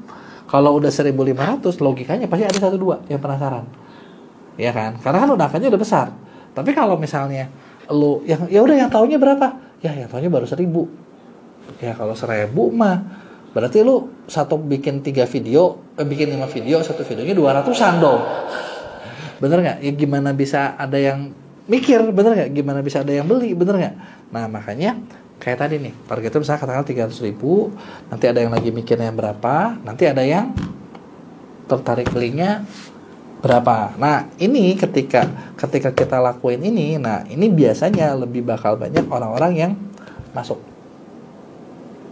Kalau udah 1.500, logikanya pasti ada 1-2 yang penasaran. Ya kan? Karena kan angkanya udah besar. Tapi kalau misalnya lu yang yang taunya berapa? Ya yang taunya baru 1.000. Ya kalau 1.000 mah berarti lu bikin 5 video, satu videonya 200-an dong. Bener nggak? Ya gimana bisa ada yang mikir, bener nggak? Gimana bisa ada yang beli, bener nggak? Nah, makanya kayak tadi nih, targetnya misalnya katakan 300.000, nanti ada yang lagi mikirnya berapa, nanti ada yang tertarik belinya berapa. Nah, ini ketika kita lakuin ini, nah ini biasanya lebih bakal banyak orang-orang yang masuk.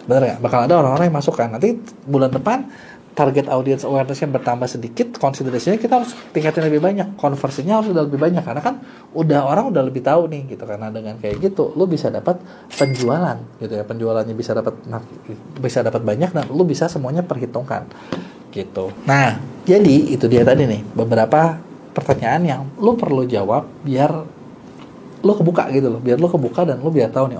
Bener nggak? Bakal ada orang-orang yang masuk kan. Nanti bulan depan target audience awareness-nya bertambah sedikit, consideration-nya kita harus tingkatin lebih banyak, konversinya harus udah lebih banyak karena kan orang udah lebih tahu nih gitu. Karena dengan kayak gitu lu bisa dapat penjualan gitu ya. Penjualannya bisa dapat banyak dan lu bisa semuanya perhitungkan gitu. Nah, jadi itu dia tadi nih beberapa pertanyaan yang lu perlu jawab biar lu kebuka gitu loh, biar lu kebuka dan lu biar tahu nih,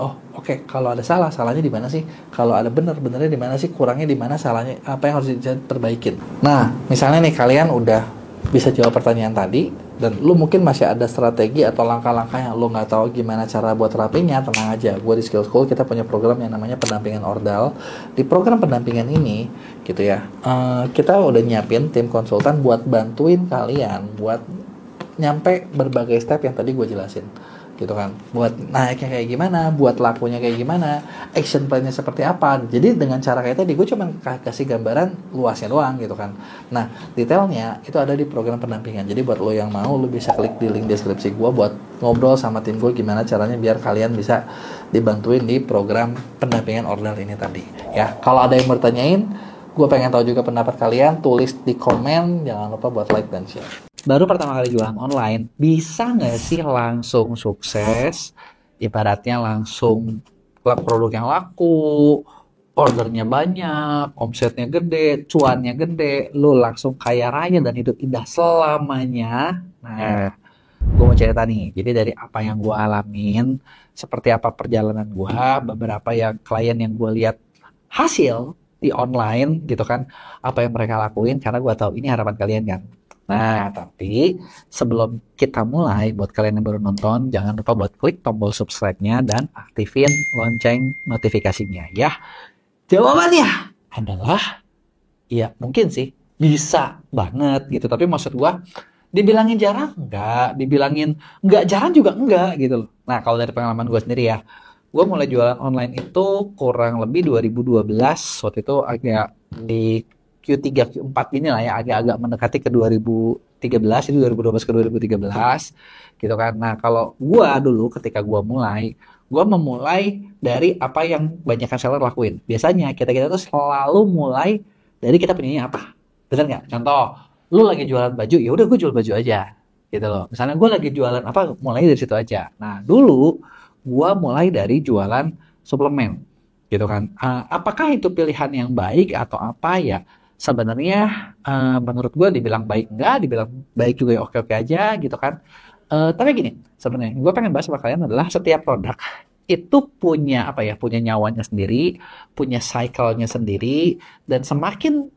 kalau ada salahnya di mana sih, kalau ada benernya di mana sih, kurangnya di mana, salahnya apa yang harus diperbaikin. Nah, misalnya nih kalian udah bisa jawab pertanyaan tadi dan lu mungkin masih ada strategi atau langkah-langkah yang lu nggak tahu gimana cara buat terapinya, tenang aja. Gue di Skill School kita punya program yang namanya pendampingan ordal. Di program pendampingan ini gitu ya, kita udah nyiapin tim konsultan buat bantuin kalian buat nyampe berbagai step yang tadi gue jelasin gitu kan, buat naiknya kayak gimana, buat lakunya kayak gimana, action plan-nya seperti apa. Jadi dengan cara kayak tadi gue cuma kasih gambaran luasnya doang gitu kan. Nah, detailnya itu ada di program pendampingan. Jadi buat lo yang mau, lo bisa klik di link deskripsi gue buat ngobrol sama tim gue gimana caranya biar kalian bisa dibantuin di program pendampingan ordal ini tadi ya. Kalau ada yang bertanyain, gue pengen tahu juga pendapat kalian, tulis di komen, jangan lupa buat like dan share. Baru pertama kali jualan online, bisa nggak sih langsung sukses? Ibaratnya langsung produk yang laku, ordernya banyak, omsetnya gede, cuannya gede, lo langsung kaya raya dan hidup indah selamanya. Nah, gue mau cerita nih. Jadi dari apa yang gue alamin, seperti apa perjalanan gue, beberapa yang klien yang gue lihat hasil di online gitu kan, apa yang mereka lakuin, karena gue tahu ini harapan kalian kan. Nah, tapi sebelum kita mulai, buat kalian yang baru nonton, jangan lupa buat klik tombol subscribe-nya dan aktifin lonceng notifikasinya ya. Jawabannya adalah, ya mungkin sih, bisa banget gitu. Tapi maksud gua, dibilangin jarang enggak, dibilangin enggak jarang juga enggak gitu loh. Nah, kalau dari pengalaman gua sendiri ya, gua mulai jualan online itu kurang lebih 2012, waktu itu agak di Q3, Q4 gini lah ya, agak-agak mendekati ke 2013 2013, itu 2012 ke 2013 gitu kan. Nah, kalau gua dulu ketika gua memulai dari apa yang banyakkan seller lakuin. Biasanya kita tuh selalu mulai dari kita punyanya apa. Bener nggak? Contoh, lu lagi jualan baju, ya udah gue jual baju aja gitu loh. Misalnya gue lagi jualan apa, mulai dari situ aja. Nah, dulu gue mulai dari jualan suplemen gitu kan. Apakah itu pilihan yang baik atau apa ya? Sebenarnya menurut gue dibilang baik enggak, dibilang baik juga ya oke-oke aja gitu kan. Tapi gini, sebenarnya gue pengen bahas sama kalian adalah setiap produk itu punya apa ya, punya nyawanya sendiri, punya cycle-nya sendiri, dan semakin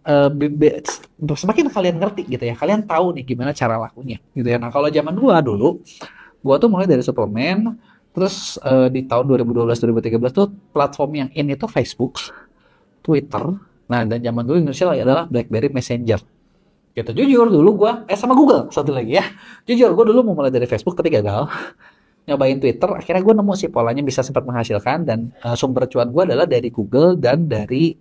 kalian ngerti gitu ya, kalian tahu nih gimana cara lakunya gitu ya. Nah, kalau zaman gua tuh mulai dari suplemen, terus di tahun 2012 2013 tuh platform yang ini tuh Facebook, Twitter. Nah, dan zaman dulu Indonesia lagi adalah BlackBerry Messenger. Gitu. Jujur dulu gua sama Google satu lagi ya. Jujur gua dulu mau mulai dari Facebook tapi gagal. Nyobain Twitter, akhirnya gue nemu sih polanya bisa sempat menghasilkan, dan sumber cuan gue adalah dari Google dan dari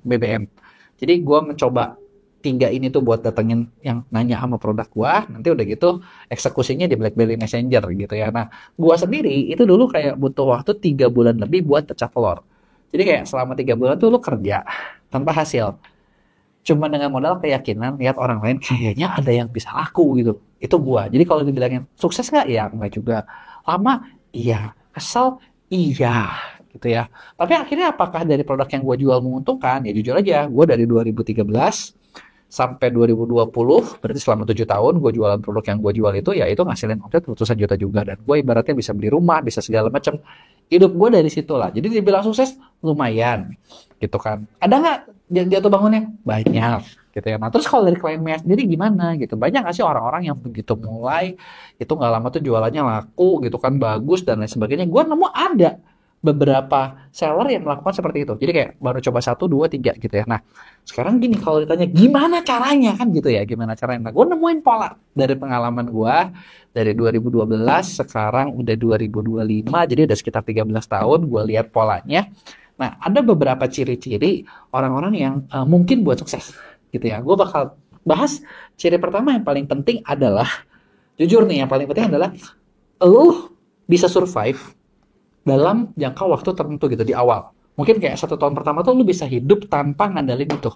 BBM. Jadi gue mencoba tiga ini tuh buat datengin yang nanya sama produk gue, nanti udah gitu eksekusinya di BlackBerry Messenger gitu ya. Nah, gue sendiri itu dulu kayak butuh waktu 3 bulan lebih buat pecah telur. Jadi kayak selama 3 bulan tuh lu kerja tanpa hasil. Cuma dengan modal keyakinan, lihat orang lain kayaknya ada yang bisa laku gitu. Itu gua. Jadi kalau dibilangin sukses nggak? Ya enggak juga. Lama? Iya. Kesel? Iya. Gitu ya. Tapi akhirnya apakah dari produk yang gua jual menguntungkan? Ya jujur aja, gua dari 2013 sampai 2020, berarti selama 7 tahun gue jualan produk yang gue jual itu, ya itu ngasilin omset ratusan juta juga, dan gue ibaratnya bisa beli rumah, bisa segala macam. Hidup gue dari situ lah. Jadi dibilang sukses, lumayan gitu kan. Ada nggak jatuh bangunnya? Banyak gitu ya. Nah, terus kalau dari klien sendiri gimana gitu? Banyak nggak sih orang-orang yang begitu mulai itu nggak lama tuh jualannya laku gitu kan, bagus dan lain sebagainya? Gue nemu ada beberapa seller yang melakukan seperti itu. Jadi kayak baru coba 1, 2, 3 gitu ya. Nah, sekarang gini, kalau ditanya gimana caranya kan gitu ya, gimana caranya? Nah, gue nemuin pola dari pengalaman gue dari 2012, sekarang udah 2025, jadi udah sekitar 13 tahun gue lihat polanya. Nah, ada beberapa ciri-ciri orang-orang yang mungkin buat sukses gitu ya. Gue bakal bahas ciri pertama yang paling penting adalah, jujur nih, yang paling penting adalah lo bisa survive dalam jangka waktu tertentu gitu di awal. Mungkin kayak 1 tahun pertama tuh lu bisa hidup tanpa ngandalin itu.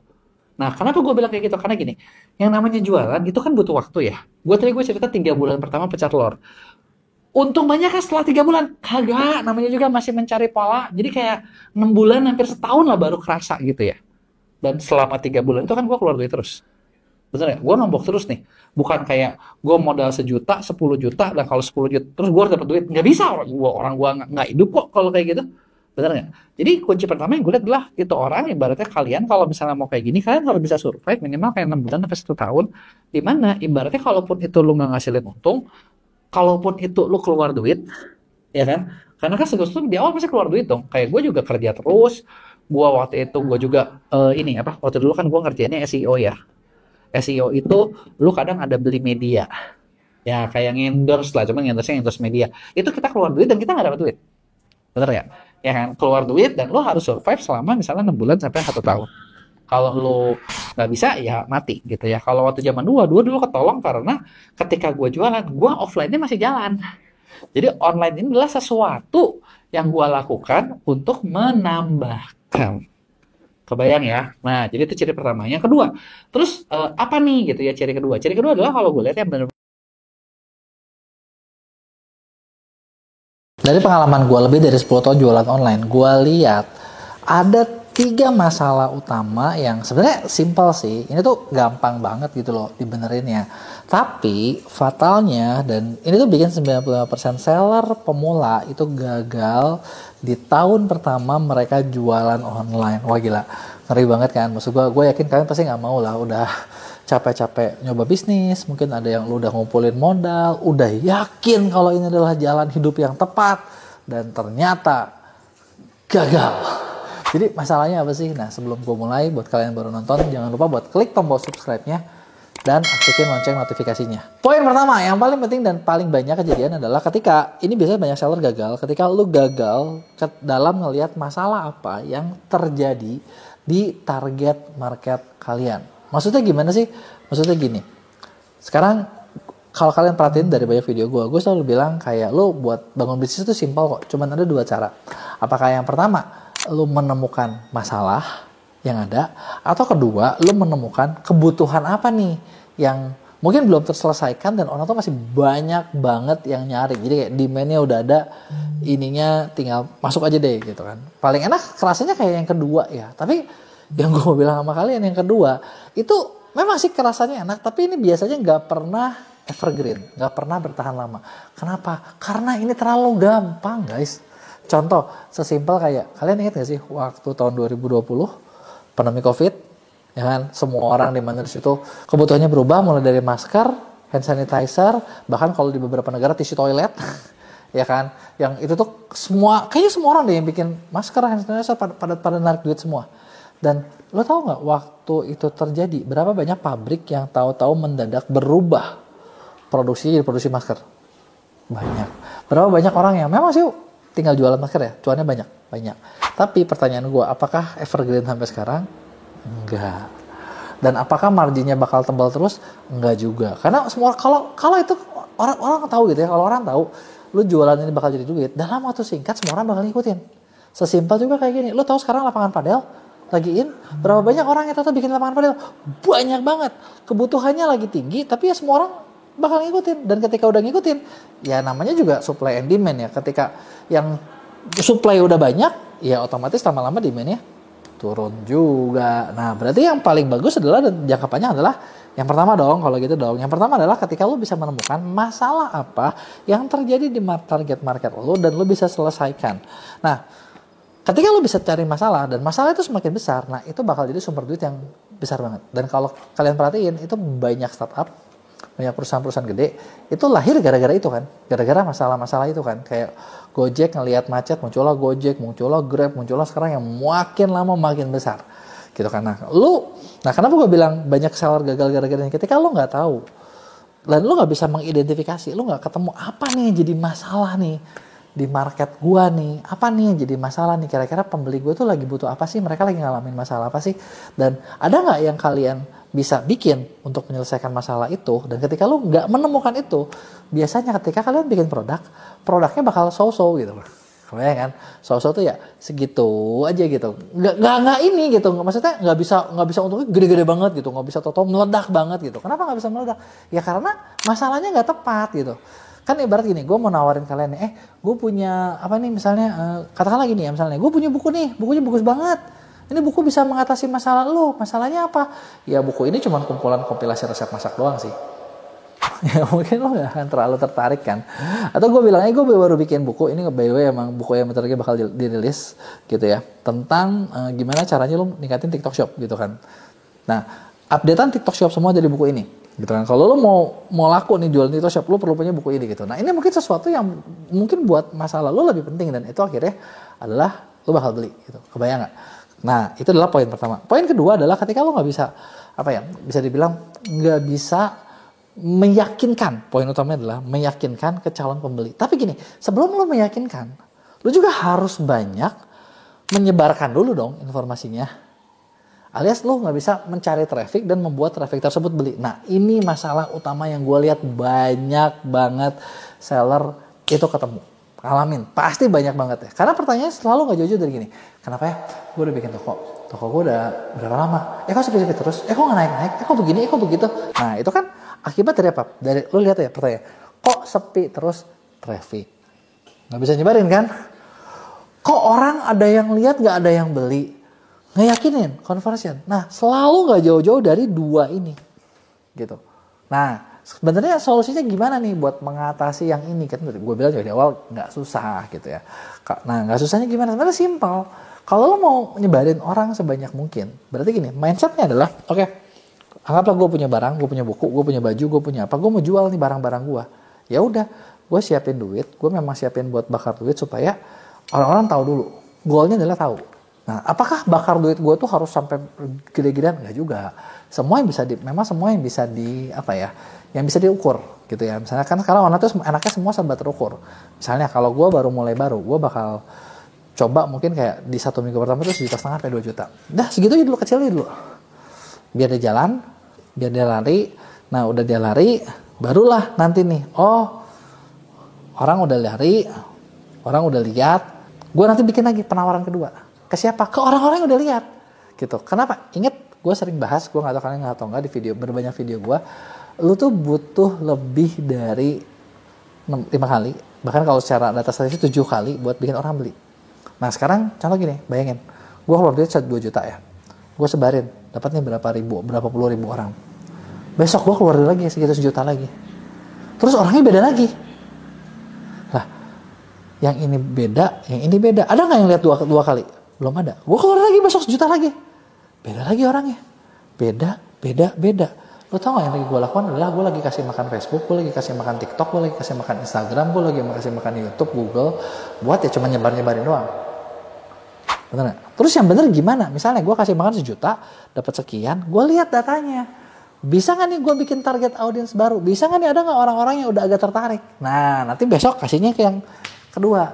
Nah, kenapa gue bilang kayak gitu? Karena gini, yang namanya jualan itu kan butuh waktu ya. Gue cerita 3 bulan pertama pecah telur. Untung banyak kan setelah 3 bulan? Kagak, namanya juga masih mencari pola. Jadi kayak 6 bulan, hampir setahun lah baru kerasa gitu ya. Dan selama 3 bulan itu kan gue keluar duit terus. Bener ya? Gue nombok terus nih. Bukan kayak gue modal 1 juta, 10 juta, dan kalau 10 juta terus gue dapat duit. Nggak bisa, orang gue nggak hidup kok kalau kayak gitu. Bener nggak? Jadi kunci pertama yang gue lihat adalah itu orang, ibaratnya kalian kalau misalnya mau kayak gini, kalian harus bisa survive minimal kayak 6 bulan sampai 1 tahun. Dimana ibaratnya kalaupun itu lu nggak ngasilin untung, kalaupun itu lu keluar duit, ya kan? Karena kan segala sesuatu di awal pasti keluar duit dong. Kayak gue juga kerja terus. Gue waktu itu gue juga waktu dulu kan gue ngerjainnya SEO ya. SEO itu lu kadang ada beli media ya, kayak endorse lah, cuma endorse media itu kita keluar duit dan kita nggak dapat duit, bener ya? Ya kan, keluar duit dan lu harus survive selama misalnya 6 bulan sampai 1 tahun. Kalau lu nggak bisa ya mati gitu ya. Kalau waktu zaman dulu ketolong karena ketika gue jualan, gue offline-nya masih jalan. Jadi online ini adalah sesuatu yang gue lakukan untuk menambahkan. Kebayang ya? Nah, jadi itu ciri pertama. Yang kedua, terus apa nih gitu ya ciri kedua? Ciri kedua adalah kalau gue lihat ya benar. Dari pengalaman gue lebih dari 10 tahun jualan online, gue lihat ada 3 masalah utama yang sebenarnya simpel sih. Ini tuh gampang banget gitu loh dibenerinnya. Tapi fatalnya, dan ini tuh bikin 95% seller pemula itu gagal di tahun pertama mereka jualan online. Wah gila, ngeri banget kan. Maksud gue yakin kalian pasti nggak mau lah, udah capek-capek nyoba bisnis, mungkin ada yang lu udah ngumpulin modal, udah yakin kalau ini adalah jalan hidup yang tepat, dan ternyata gagal. Jadi masalahnya apa sih? Nah, sebelum gue mulai, buat kalian baru nonton, jangan lupa buat klik tombol subscribe-nya dan aktifin lonceng notifikasinya. Poin pertama yang paling penting dan paling banyak kejadian adalah ketika, ini biasanya banyak seller gagal, ketika lu gagal dalam ngelihat masalah apa yang terjadi di target market kalian. Maksudnya gimana sih? Maksudnya gini, sekarang kalau kalian perhatiin dari banyak video gue selalu bilang kayak lo buat bangun bisnis itu simpel kok. Cuman ada 2 cara. Apakah yang pertama, lo menemukan masalah yang ada, atau kedua, lo menemukan kebutuhan apa nih yang mungkin belum terselesaikan dan orang tuh masih banyak banget yang nyari. Jadi kayak demand-nya udah ada, ininya tinggal masuk aja deh gitu kan. Paling enak kerasanya kayak yang kedua ya. Tapi yang gue mau bilang sama kalian yang kedua, itu memang sih kerasanya enak, tapi ini biasanya nggak pernah evergreen, nggak pernah bertahan lama. Kenapa? Karena ini terlalu gampang guys. Contoh, sesimpel kayak, kalian ingat gak sih waktu tahun 2020, pandemi COVID, ya kan, semua orang di mana di situ kebutuhannya berubah, mulai dari masker, hand sanitizer, bahkan kalau di beberapa negara tisu toilet, ya kan, yang itu tuh kayaknya semua orang deh yang bikin masker, hand sanitizer, pada narik duit semua. Dan lo tau nggak waktu itu terjadi berapa banyak pabrik yang tahu-tahu mendadak berubah produksinya jadi produksi masker? Banyak. Berapa banyak orang yang memang sih tinggal jualan masker ya, cuannya banyak. Tapi pertanyaan gue, apakah evergreen sampai sekarang? Enggak. Dan apakah marginnya bakal tebal terus? Enggak juga. Karena semua kalau itu orang tahu gitu ya, kalau orang tahu lu jualan ini bakal jadi duit, dalam waktu singkat semua orang bakal ngikutin. Sesimpel juga kayak gini. Lu tahu sekarang lapangan padel lagi berapa banyak orang yang tahu bikin lapangan padel? Banyak banget. Kebutuhannya lagi tinggi, tapi ya semua orang bakal ngikutin. Dan ketika udah ngikutin, ya namanya juga supply and demand ya. Ketika yang supply udah banyak, ya otomatis lama-lama demandnya turun juga. Nah, berarti yang paling bagus adalah dan jangka panjang adalah yang pertama dong, kalau gitu dong. Yang pertama adalah ketika lu bisa menemukan masalah apa yang terjadi di target market lu dan lu bisa selesaikan. Nah, ketika lu bisa cari masalah dan masalah itu semakin besar, nah itu bakal jadi sumber duit yang besar banget. Dan kalau kalian perhatiin, itu banyak startup, banyak perusahaan-perusahaan gede, itu lahir gara-gara itu kan. Gara-gara masalah-masalah itu kan. Kayak Gojek ngelihat macet, muncullah Gojek, muncullah Grab, muncullah sekarang yang makin lama makin besar. Gitu kan. Nah kenapa gue bilang banyak seller gagal gara-gara ini? Ketika lu nggak tahu, dan lu nggak bisa mengidentifikasi, lu nggak ketemu apa nih yang jadi masalah nih di market gue nih, apa nih yang jadi masalah nih, kira-kira pembeli gue tuh lagi butuh apa sih, mereka lagi ngalamin masalah apa sih, dan ada nggak yang kalian bisa bikin untuk menyelesaikan masalah itu. Dan ketika lu nggak menemukan itu, biasanya ketika kalian bikin produknya bakal so-so gitu. Kebayang kan? So-so tuh ya segitu aja gitu, nggak ini gitu, maksudnya nggak bisa untungnya gede-gede banget gitu, nggak bisa toto meledak banget gitu. Kenapa nggak bisa meledak? Ya karena masalahnya nggak tepat gitu. Kan ibarat gini, gue mau nawarin kalian nih, gue punya apa nih misalnya, katakanlah gini ya misalnya, gue punya buku nih, bukunya bagus banget. Ini buku bisa mengatasi masalah lo. Masalahnya apa? Ya buku ini cuma kumpulan kompilasi resep masak doang sih. Ya mungkin lo gak akan terlalu tertarik kan. Atau gue bilang, gue baru bikin buku, ini by the way emang buku yang bentar lagi bakal dirilis gitu ya. Tentang gimana caranya lo ningkatin TikTok Shop gitu kan. Nah, updatean TikTok Shop semua dari buku ini. Gitu kan. Kalau lo mau laku nih jualan TikTok Shop, lo perlu punya buku ini gitu. Nah ini mungkin sesuatu yang mungkin buat masalah lo lebih penting, dan itu akhirnya adalah lo bakal beli gitu. Kebayang gak? Nah itu adalah poin pertama. Poin kedua adalah ketika lo gak bisa, bisa dibilang gak bisa meyakinkan, poin utamanya adalah meyakinkan ke calon pembeli. Tapi gini, sebelum lo meyakinkan, lo juga harus banyak menyebarkan dulu dong informasinya. Alias lo gak bisa mencari traffic dan membuat traffic tersebut beli. Nah ini masalah utama yang gue lihat banyak banget seller itu ketemu. Alamin, pasti banyak banget ya. Karena pertanyaan selalu gak jauh-jauh dari gini. Kenapa ya? Gue udah bikin toko gue udah berapa lama? Kok sepi-sepi terus? Kok gak naik-naik? Kok begini? Kok begitu? Nah itu kan akibat dari apa? Dari lo lihat ya pertanyaan. Kok sepi terus traffic? Gak bisa nyebarin kan? Kok orang ada yang lihat gak ada yang beli? Ngeyakinin, conversion. Nah, selalu gak jauh-jauh dari dua ini. Gitu. Nah, sebenarnya solusinya gimana nih buat mengatasi yang ini? Kan gue bilang dari awal gak susah gitu ya. Nah, gak susahnya gimana? Sebenarnya simpel. Kalau lo mau nyebarin orang sebanyak mungkin, berarti gini, mindsetnya adalah, oke, anggaplah gue punya barang, gue punya buku, gue punya baju, gue punya apa, gue mau jual nih barang-barang gue. Ya udah, gue siapin duit, gue memang siapin buat bakar duit supaya orang-orang tahu dulu. Goalnya adalah tahu. Nah, apakah bakar duit gue tuh harus sampai gede-gedean? Enggak juga. Semua yang bisa yang bisa diukur gitu ya. Misalnya kan sekarang online tuh enaknya semua serba terukur. Misalnya kalau gue baru mulai gue bakal coba mungkin kayak di 1 minggu pertama tuh 1,5 juta sampai 2 juta. Dah segitu aja dulu, kecilnya dulu. Biar dia jalan, biar dia lari. Nah udah dia lari, Barulah nanti nih, oh orang udah lari, orang udah lihat, gue nanti bikin lagi penawaran kedua. Ke siapa? Ke orang-orang yang udah lihat. Gitu. Kenapa? Ingat, gue sering bahas, gue gak tahu kalian nggak tahu nggak di video, berbanyak video gue, lu tuh butuh lebih dari 5 kali, bahkan kalau secara data statistik 7 kali buat bikin orang beli. Nah sekarang contoh gini, bayangin, gue keluar duit 2 juta ya, gue sebarin, dapatnya berapa puluh ribu orang. Besok gue keluar lagi segitu 1 juta lagi. Terus orangnya beda lagi. Lah, yang ini beda, yang ini beda. Ada nggak yang lihat dua kali? Belum ada. Gue keluar lagi besok 1 juta lagi. Beda lagi orangnya. Beda. Lo tau gak yang lagi gue lakukan adalah gue lagi kasih makan Facebook, gue lagi kasih makan TikTok, gue lagi kasih makan Instagram, gue lagi kasih makan YouTube, Google, buat ya cuma nyebarin doang. Bener gak? Terus yang bener gimana? Misalnya gue kasih makan 1 juta, dapat sekian, gue lihat datanya. Bisa gak nih gue bikin target audiens baru? Bisa gak nih ada gak orang-orang yang udah agak tertarik? Nah nanti besok kasihnya ke yang kedua.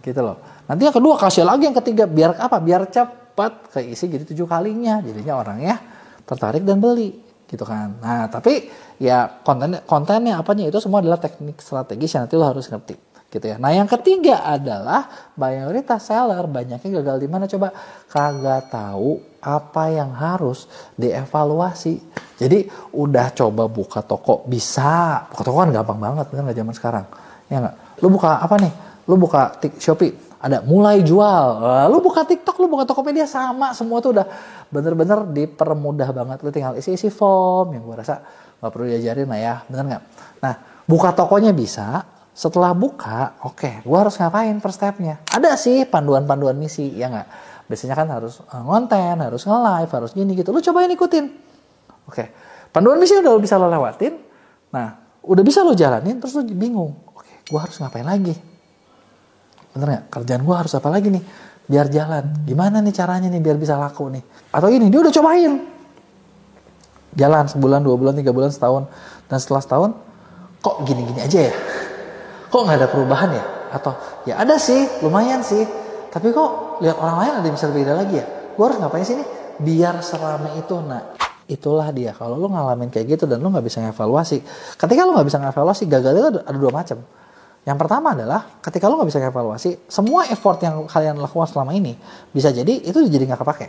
Gitu loh. Nanti yang kedua kasih lagi yang ketiga. Biar apa? Biar cepat keisi jadi 7 kalinya. Jadinya orangnya tertarik dan beli. Gitu kan. Nah tapi ya kontennya apanya itu semua adalah teknik strategis yang nanti lo harus ngerti. Gitu ya. Nah yang ketiga adalah mayoritas seller banyaknya gagal di mana coba? Kagak tahu apa yang harus dievaluasi. Jadi udah coba buka toko bisa. Buka toko kan gampang banget, bener nggak zaman sekarang? Ya nggak? Lu buka apa nih? Lu buka Shopee, ada mulai jual. Lu buka TikTok, lu buka Tokopedia sama, semua tuh udah bener-bener dipermudah banget. Lu tinggal isi form yang gue rasa nggak perlu diajarin lah ya, bener nggak? Nah buka tokonya bisa. Setelah buka, oke, gue harus ngapain first stepnya? Ada sih panduan-panduan misi, ya nggak? Biasanya kan harus ngonten, harus nge-live, harus gini gitu. Lu cobain ikutin. Oke, panduan misi udah bisa lo lewatin. Nah, udah bisa lo jalanin, terus lo bingung. Oke, gue harus ngapain lagi? Bener nggak? Kerjaan gue harus apa lagi nih? Biar jalan. Gimana nih caranya nih biar bisa laku nih? Atau ini, dia udah cobain. Jalan sebulan, 2 bulan, 3 bulan, setahun. Dan setelah setahun, kok gini-gini aja ya? Kok nggak ada perubahan ya? Atau ya ada sih, lumayan sih. Tapi kok lihat orang lain ada yang bisa beda lagi ya? Gue harus ngapain sih nih? Biar serame itu. Nah, itulah dia. Kalau lo ngalamin kayak gitu dan lo nggak bisa ngevaluasi. Ketika lo nggak bisa ngevaluasi, gagal itu ada 2 macam. Yang pertama adalah ketika lo nggak bisa ngevaluasi, semua effort yang kalian lakukan selama ini bisa jadi itu jadi nggak kepake.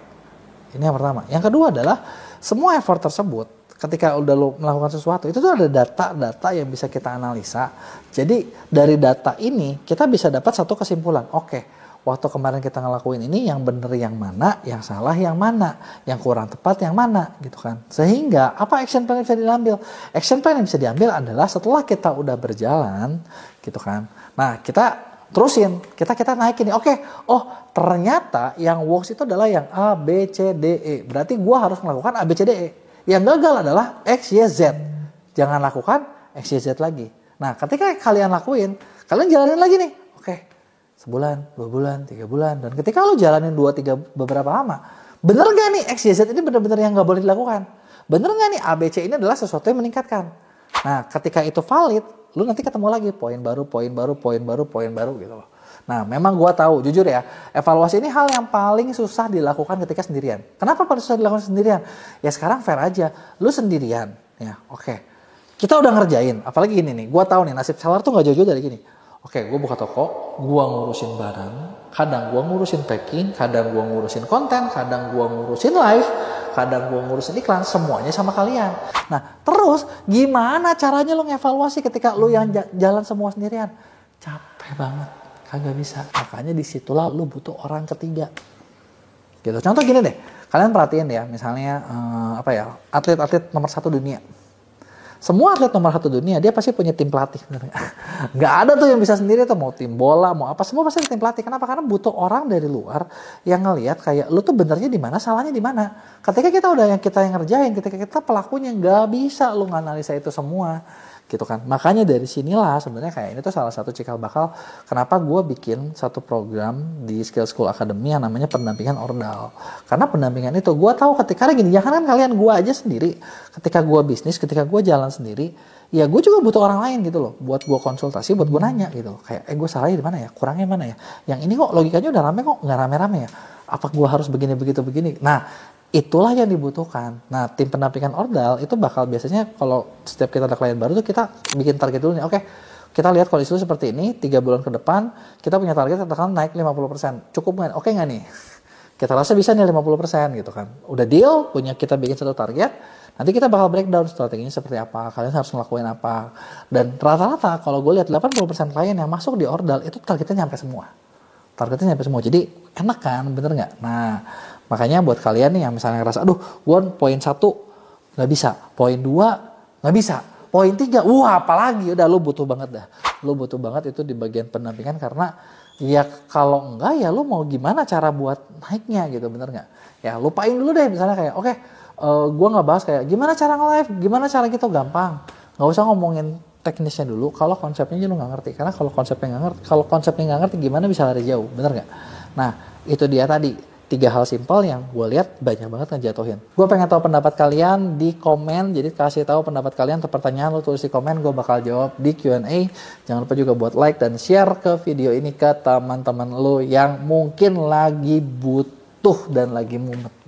Ini yang pertama. Yang kedua adalah semua effort tersebut ketika udah lo melakukan sesuatu, itu tuh ada data-data yang bisa kita analisa. Jadi dari data ini kita bisa dapat satu kesimpulan. Oke, waktu kemarin kita ngelakuin ini yang bener yang mana, yang salah yang mana, yang kurang tepat yang mana, gitu kan. Sehingga apa action plan yang bisa diambil? Action plan yang bisa diambil adalah setelah kita udah berjalan, gitu kan. Nah kita terusin, kita naikin nih. Oke, oh ternyata yang works itu adalah yang A, B, C, D, E. Berarti gua harus melakukan A, B, C, D, E. Yang gagal adalah X, Y, Z. Jangan lakukan X, Y, Z lagi. Nah, ketika kalian lakuin, kalian jalanin lagi nih. Oke, sebulan, 2 bulan, 3 bulan. Dan ketika lo jalanin 2-3 beberapa lama, bener gak nih X, Y, Z ini bener-bener yang gak boleh dilakukan? Bener gak nih A, B, C ini adalah sesuatu yang meningkatkan? Nah, ketika itu valid, lo nanti ketemu lagi poin baru gitu loh. Nah, memang gue tahu, jujur ya, evaluasi ini hal yang paling susah dilakukan ketika sendirian. Kenapa paling susah dilakukan sendirian? Ya sekarang fair aja, lu sendirian, ya oke. Kita udah ngerjain, apalagi gini nih, gue tahu nih nasib seller tuh nggak jauh-jauh dari gini. Oke, gue buka toko, gue ngurusin barang, kadang gue ngurusin packing, kadang gue ngurusin konten, kadang gue ngurusin live, kadang gue ngurusin iklan, semuanya sama kalian. Nah, terus gimana caranya lo ngevaluasi ketika lo yang jalan semua sendirian? Capek banget. Kagak bisa. Makanya disitulah lu butuh orang ketiga. Gitu. Contoh gini deh. Kalian perhatiin ya. Misalnya atlet-atlet nomor 1 dunia. Semua atlet nomor 1 dunia dia pasti punya tim pelatih. Nggak ada tuh yang bisa sendiri tuh. Mau tim bola, mau apa. Semua pasti ada tim pelatih. Kenapa? Karena butuh orang dari luar yang ngelihat kayak lu tuh benernya di mana, salahnya di mana. Ketika kita udah yang ngerjain, ketika kita pelakunya nggak bisa lu nganalisa itu semua. Gitu kan. Makanya dari sinilah sebenarnya kayak ini tuh salah satu cikal bakal kenapa gue bikin satu program di Skill School Academy yang namanya pendampingan ordal. Karena pendampingan itu gue tahu ketika gini, jangan kan kalian gue aja sendiri. Ketika gue bisnis, ketika gue jalan sendiri, ya gue juga butuh orang lain gitu loh. Buat gue konsultasi, buat gue nanya gitu. Kayak gue salahnya di mana ya? Kurangnya mana ya? Yang ini kok logikanya udah rame kok nggak rame-rame ya? Apa gue harus begini. Nah, Itulah yang dibutuhkan. Nah, tim pendampingan ordal itu bakal biasanya kalau setiap kita ada klien baru tuh kita bikin target dulu nih. Oke, kita lihat kondisi lu seperti ini, 3 bulan ke depan, kita punya target katakan naik 50%. Cukup nggak? Oke nggak nih? Kita rasa bisa nih 50% gitu kan. Udah deal, punya kita bikin satu target, nanti kita bakal breakdown strateginya seperti apa, kalian harus ngelakuin apa. Dan rata-rata kalau gue lihat 80% klien yang masuk di ordal itu targetnya nyampe semua. Jadi enak kan, bener nggak? Nah, makanya buat kalian nih yang misalnya ngerasa, aduh, gue poin 1 nggak bisa, poin 2 nggak bisa, poin 3, wah apalagi, udah lu butuh banget dah. Lu butuh banget itu di bagian pendampingan karena ya kalau enggak ya lu mau gimana cara buat naiknya gitu, bener nggak? Ya lupain dulu deh misalnya kayak, oke, gue nggak bahas kayak gimana cara nge-live, gimana cara gitu, gampang. Nggak usah ngomongin teknisnya dulu, kalau konsepnya lu nggak ngerti. Karena kalau konsepnya nggak ngerti, gimana bisa lari jauh, bener nggak? Nah, itu dia tadi 3 hal simpel yang gue lihat banyak banget ngejatuhin. Gue pengen tahu pendapat kalian di komen, jadi kasih tahu pendapat kalian atau pertanyaan lu tulis di komen, gue bakal jawab di Q&A. Jangan lupa juga buat like dan share ke video ini ke teman-teman lu yang mungkin lagi butuh dan lagi mumet.